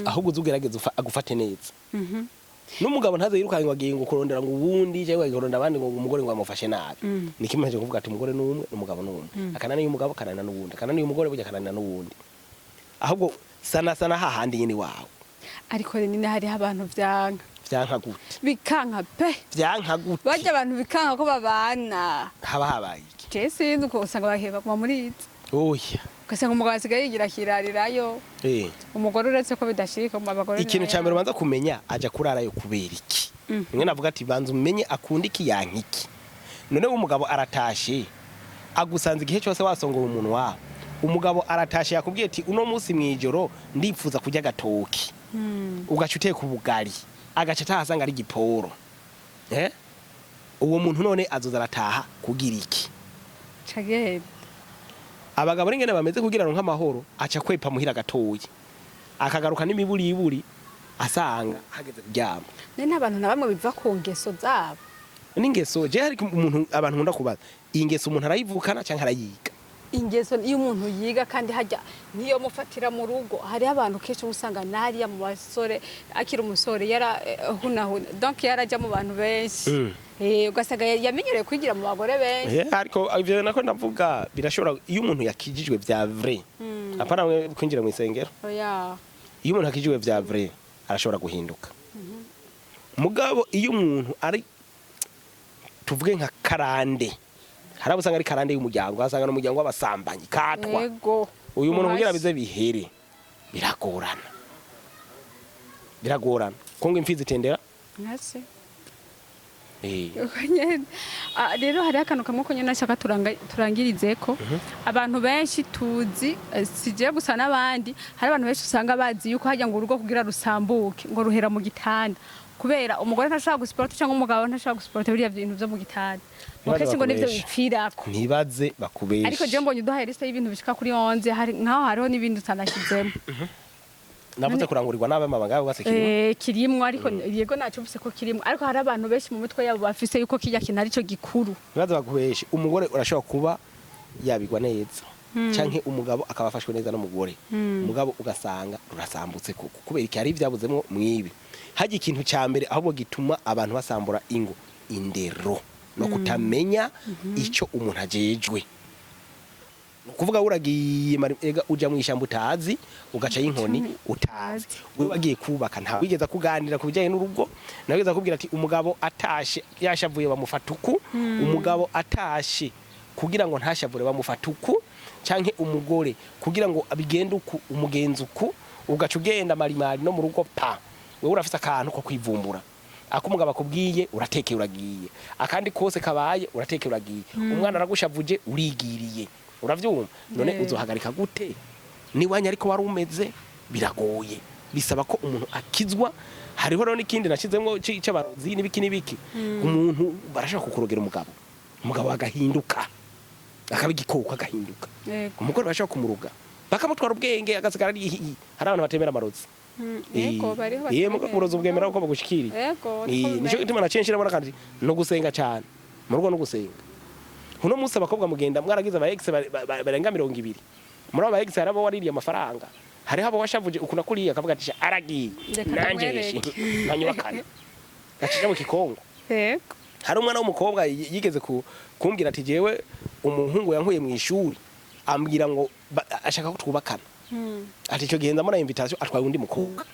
ahubwo uzugerageza agufate neza n'umugabo ntaze yirukanke ngo agiye ngo kurondera ngo ubundi cyangwa kurondera abandi ngo umugore ngo amufashe nabi nikimeje kuvuga ati umugore n'umwe n'umugabo n'umwe akananiye umugabo kanana n'ubundi akananiye umugore burya kanana n'ubundi ahubwo sana hahandi nyine wawe ariko nyine hari abantu vyanka gute bikanka pe vyanka gute bajya abantu bikanka ko babana haba habaye iki Jesse nuko usanga baheba kuma muri iti oya ugasanga umugabo asigaye yigira kirarirayo umugore uretse ko bidashirika mu abagore ikintu cya mbere banza kumenya aja kurarayo kubera iki mwe navuga ati banza umenye akunda iki yankiki none umugabo aratashe agusanze igihe cyose wasongora umuntu wawe umugabo aratashe yakubwiye ati uno munsi mwijoro ndipfuza kujya gatoki ugaca uteka ubugari agaca tahasanga ari giporo uwo muntu none azoza arataha kugira iki cagenda abagabo rengene bameze kugira ngo nk'amahoro aca kwepa muhira gatoyi akagaruka n'imiburiburi asanga hageze kuryama none abantu nabamwe biva ku ngeso zabo n'ingeso je hari umuntu abantu nkunda kubaza iyi ngeso umuntu arayivukana cyangwa arayiga ingeso iyo umuntu yiga kandi hajya niyo mufatira mu rugo hari abantu kenshi usanga nariya mu basore akiri umusore yarahunahuna donc yarajya mu bantu benshi ugasanga yamenyereye kwigira mu bagore benshi ariko ivyo nako ndavuga birashobora iyo umuntu yakijijwe vya vrai apana kwinjira mu isengero iyo umuntu yakijijwe vya vrai arashobora guhinduka mugabo iyo umuntu ari tuvuge nka karande hari abusanga ari karande y'umuryango asanga n'umuryango w'abasambanyi katwa uyu muntu kugira bize bihere biragorana kongo imfizi tendera ngase rero hari akantu kamwe ko nyine nashaka turangirizeko abantu benshi tuzi sije gusa n'abandi hari abantu benshi usanga bazi yuko hajya ngo urugo kugira rusambuke ngo ruhera mu gitanda kubera umugore ntashaka gusporta cyangwa umugabo ntashaka gusporta biriya bintu byo mu gitanda mukese ngo nivyo bipfirako ntibaze bakubesha ariko je mbonye uduhaye liste y'ibintu bishika kuri 11 hari nkaho hariho n'ibindi utanashizemo navuze kurangurirwa n'abama bangabo base kirimwo ariko yego naco mfise ko kirimwo ariko hari abantu benshi mu mutwe yabo bafise yuko kijya kintu arico gikuru ntibaze bakubesha umugore urashobora kuba yabigwa neza canke umugabo akabafashwe neza n'umugore umugabo ugasanga rurasambutse kubera iki hari ivyabuzemwo mwibi haje ikintu ca mbere ahubwo gituma abantu basambura ingo indero no kutamenya ico umuntu ajejwe kuvuga uragiye uja mu ishyamba utazi ugaca y'inkoni utazi we wagiye kubaka nta wigeza kuganira ku bijyanye n'urugo nabigeza kubwira ati umugabo atashe yashavuye bamufata uku umugabo atashe kugira ngo ntashavure bamufata uku canke umugore kugira ngo abigende uku umugenzi uku ugaca ugenda marimari no mu rugo pa wewe urafise akantu ko kwivumbura akumugabo akubwiye uratekeye uragiye akandi kose kabaye uratekeye uragiye umwana aragushavuje urigiriye uravyumva none uzohagarika gute niwanya ariko wari umeze biragoye bisaba ko umuntu akizwa hariho rero n'ikindi nashizemwo c'abarozi n'ibiki umuntu barashaka kukurogera umugabo agahinduka akabigikoko agahinduka umugore barashaka kumuruga bakamutwara ubwenge agasigara ari hari abantu batemera amarozi yego bariho uburozi bwemera uko bagushikiri nico gituma na censhi nabona kandi no gusenga cyane mu rugo no gusenga uno munsi abakobwa mugenda mwaragize aba ex barenga 200 muri aba ex harabo waririye amafaranga hariho abo washavuje ukuna kuriya akavuga ati aragiye nanje nanyubakana gacije mu kikongo yego hari umwana w'umukobwa yigeze kumbwira ati jewe umuhungu yankuye mu ishuri ambwira ngo ashaka ko twubakana ati cyo gihenda muri invitation atwaye undi mukobwa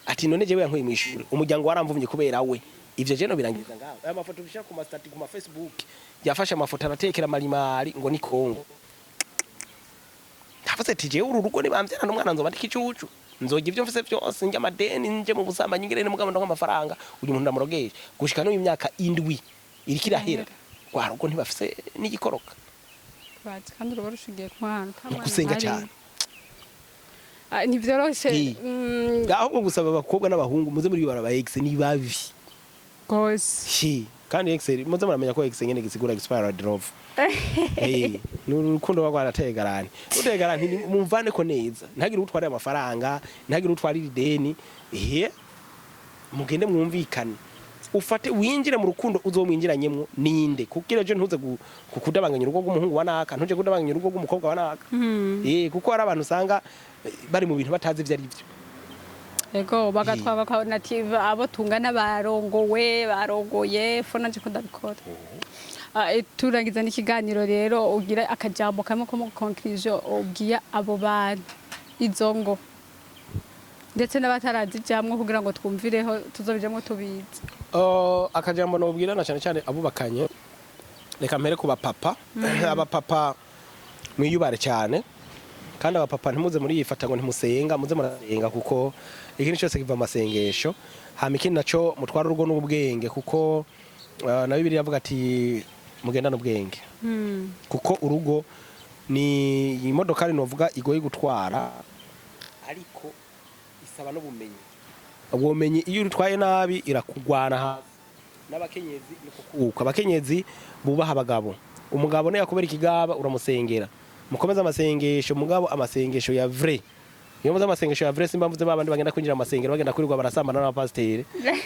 ati none jewe yankuye mu ishuri umuryango waramvumye kubera we ivyo je no birangiriza ngaho aya mafoto bishaka ku stati ku Facebook yafashe amafoto aratekera marimari ngo ni Kongo ndavuze ati jewe uru rugo nibamvyana n'umwana nzoba ndikicucu nzoga ivyo mfise byose njya amadeni nje mu busambanyi ngire n'umugabo ndonka amafaranga uyu muntu ndamurogeje gushika no imyaka 7 irikira hera kwa rugo ntibafise n'igikoroka bati kandi urugo rushigiye kwana gusenga cyane ntivyoroshe ahubwo gusaba abakobwa n'abahungu muze muri baraba ex ni babi gose kandi ex muze muramenya ko ex nyene gisigura expired love n'urukundo rwarategarane utegarane mumvane ko neza ntagire utwara amafaranga ntagire utwara ideni mugende mwumvikane ufate winjire mu rukundo uzomwinjiranyemwo ninde kugira je ntuze kukudabanganya urugo rw'umuhungu wa naka ntuje kudabanganya urugo rw'umukobwa wa naka kuko hari abantu usanga bari mu bintu batazi ivyo ari byo ego bagatwaba kwa native abo tungana barongoye fona je ko ndabikora turangiza n'ikiganiro rero ugira akajambo kamwe ko mu conclusion ugiya abo bantu izongo ndetse n'abatarazi jamwe kugira ngo twumvireho tuzobijamwe tubizi akajambo no ubwira na cyane cyane abubakanye reka mpere ku bapapa abapapa mwiyubare cyane kandi abapapa ntimuze muri yifata ngo ntimusenga muze murasenga kuko ikintu cyose kiva amasengesho hama ikindi naco mutwara urugo n'ubwenge kuko na Bibiliya avuga ati mugendana ubwenge kuko urugo ni imodoka novuga igoye gutwara ariko isaba no bumenyi ubumenyi iyo utwaye nabi irakugwana hasi n'abakenyezi nikukuka abakenyezi bubaha abagabo umugabo ne yakubera ikigaba uramusengera mukomeza amasengesho mugabo amasengesho ya vrai iyo muza amasengesho ya vrai simba mvuze babandi bagenda kwinjira amasengero bagenda kwirirwa barasambana n'abapasiteri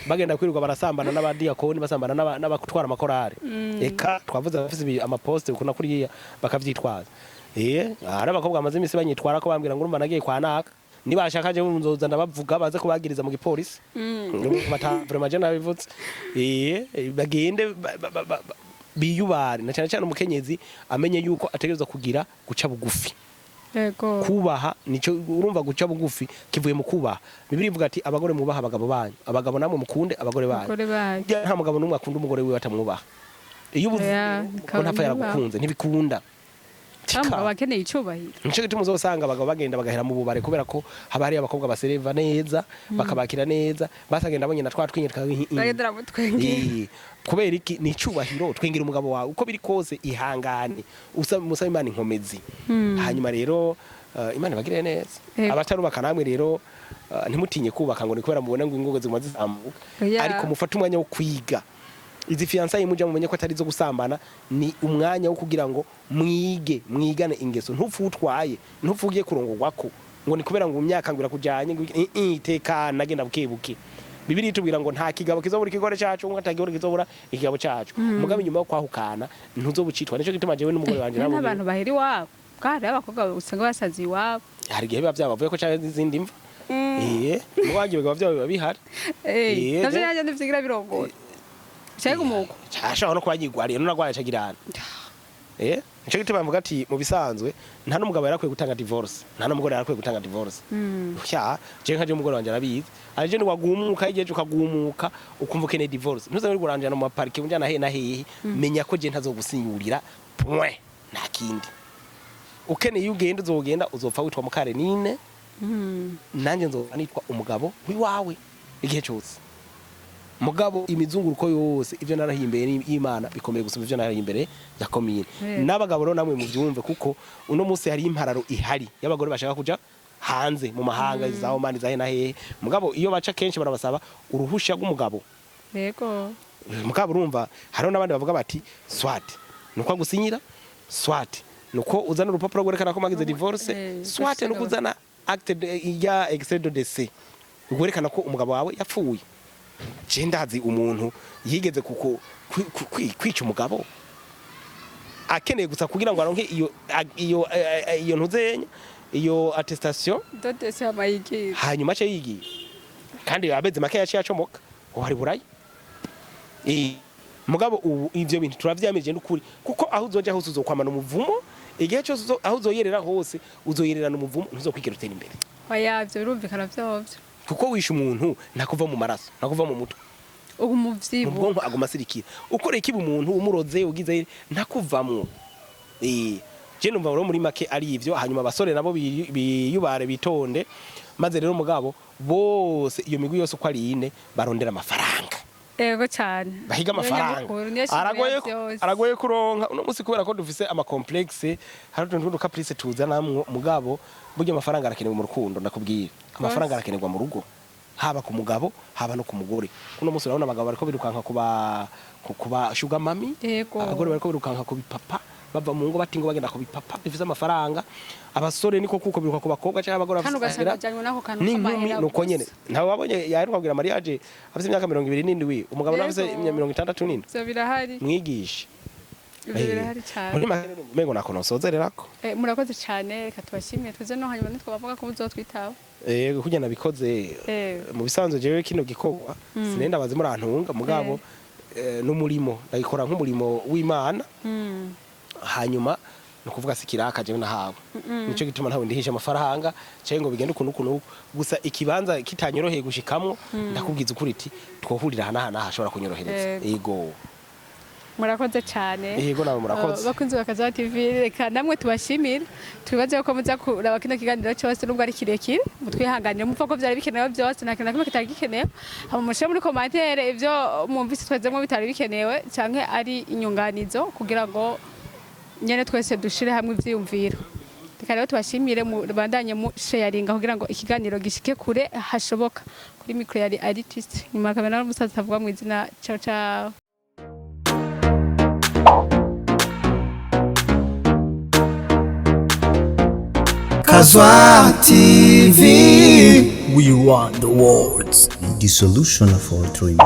bagenda kwirirwa barasambana n'abadiakoni basambana n'abakutwara amakorari eka twavuze abafise amaposte ukuna kuriya bakavyitwaza hari abakobwa bamaze imisi banyitwara ko bambwira ngo urumva nagiye kwa naka nibashaka je nzoza ndabavuga baze kubagiriza mu gipolisi vraiment je nabivutse bagende biyubare na cyane cyane umukenyezi amenye yuko ategerezwa kugira guca bugufi yego kubaha nico urumva guca bugufi kivuye mu kubaha bibiri ivuga ati abagore mubaha abagabo banyu abagabo namwe mukunde abagore banyu nta mugabo numwe akunda umugore wiwe atamwubaha iyo ko ntapfa yaragukunze ntibikunda abakeneye icubahiro nico gituma uzosanga abagabo bagenda bagahera mu bubare kubera ko haba hari abakobwa basereva neza bakabakira neza basagenda abonye na twatwinye bagendera mu twenge kubera iki ni icubahiro twingira umugabo wawe uko biri kose ihangane musaba Imana inkomezi hanyuma rero Imana bagire neza abatarubaka namwe rero ntimutinye kubaka ngo ni kubera mubona ngo ingogo zimwe zizamuka ariko mufata umwanya wo kwiga izi fiançailles muja mumenye ko atari zo gusambana ni umwanya wo kugira ngo mwigane ingeso ntufutwaye ntufugiye kurongorwako ngo ni kubera ngo umyaka ngura kujanye itekana agenda bukebuke Bibiri itubwira ngo nta kigabo kizobura ikigore cyacu ngo atagihore kizobura ikigabo cyacu mugabe nyuma yo kwahukana ntuzobucitwa nico gituma jewe n'umugore wanje nabo n'abantu baheri wabo kandi abakobwa usanga basazi wabo hari gihe biba byabavuye ko cyane izindi mva mwagiye biba byabaye bihari navyo yaje ndivyigira birongora cyego muko cyashaka no kwagirwariye nunagwaye cagirana nico gituma mvuga ati mu bisanzwe nta n'umugabo yarakwiye gutanga divorce nta n'umugore yarakwiye gutanga divorce je nkaje umugore wanje arabizi arije ni wagumuka igihe ukagumuka ukumva ukeneye divorce ntuze muri guranjana mu maparike unjana he na hehe menya ko je ntazogusinyurira point nta kindi ukeneye ugenda uzogenda uzopfa witwa mukare nine nanje nzoba nitwa umugabo wiwawe igihe cyose mugabo imizunguruko yose ivyo narahimbere y'Imana bikomeye gusumba ivyo narahimbere ya komine n'abagabo rero namwe mu byumve kuko uno munsi hari impararo ihari y'abagore bashaka kuja hanze mu mahanga zaho mani zahe na hehe mugabo iyo baca kenshi barabasaba uruhusha rw'umugabo yego mugabo urumva hariho n'abandi bavuga bati swat nuko agusinyira swat nuko uzana urupapuro rwerekana ko magize divorce swat nuko uzana acte ya extrait de décès rwerekana ko umugabo wawe yapfuye ndazi umuntu yigeze kuko kwica umugabo akeneye gusa kugira ngo aronke iyo ntuzenya iyo attestation dodese amayigi hanyuma cyo yigi kandi abeze make yaciye acomoka hari burayi mugabo ubu ivyo bintu turavyamirije n'ukuri kuko aho uzoja hose uzokwamana umuvumo igihe cyo aho uzoyerera hose uzoyererana umuvumo ntuzokwigira utera imbere wayavyo birumvikana vyovyo kuko wisha umuntu nakuva mu maraso nakuva mu mutwe umuvyibo ubwonko aguma sirikira ukore kiba umuntu umuroze ugize ntakuvamwo je numva rero muri make ari ivyo hanyuma abasore nabo biyubare bitonde maze rero mugabo bose iyo migwi yose uko ari ine barondera amafaranga ego cyane bahiga amafaranga aragoye kuronka uno musi kubera ko dufise ama complexe hari utuntu caprice tuzanamwo mugabo burya amafaranga arakenewe mu rukundo ndakubwira amafaranga arakenerwa mu rugo haba ku mugabo haba no ku mugore kuno musi urabona abagabo bariko birukanka kuba sugar mami abagore bariko birukanka ku bipapa bava mu ngo batingo bagenda ku bipapa bifise amafaranga abasore niko kuko biruka ku bakobwa cyangwa abagore afisira n'inkumi nuko nyene ntawe wabonye yaheruka kugira mariage afise imyaka 27 umugabo nafise 67 so birahari mwigisha birahari cyane muri makere mengo nakonosozererako murakoze cyane katubashimiye tuze no hanyuma nitwo bavuga ko muzotwitaho kugira nabikoze mu bisanzwe jewe kino gikorwa sinenda bazi muri antunga mugabo n'umurimo ndagikora nk'umurimo w'Imana hanyuma nukuvuga sikiraka jewe nahawe nico gituma ntawe ndihisha amafaranga cyaye ngo bigende ukuntu gusa ikibanza kitanyoroheye gushikamwo ndakubwiza ukuri iti twohurira hana hashobora kunyorohereza yego murakoze cyane yego nawe murakoze bakunze bakaza TV reka namwe tubashimira twibaze ko muza kuraba kino kiganiro cyose nubwo ari kirekire mutwihanganire mupfa ko byari bikenewe byose nta kintu kimwe kitari gikenewe hama mushe muri commentaire ivyo mwumvise twezemwo bitari bikenewe canke ari inyunganizo kugira ngo nyene twese dushire hamwe ivyiyumviro reka rero tubashimire bandanye mu sharinga kugira ngo ikiganiro gishike kure hashoboka kuri micro yari artist nyuma kamera n'umusaza tavuga mu izina ciao ciao Kazwa TV. We want the world's dissolution of all trees.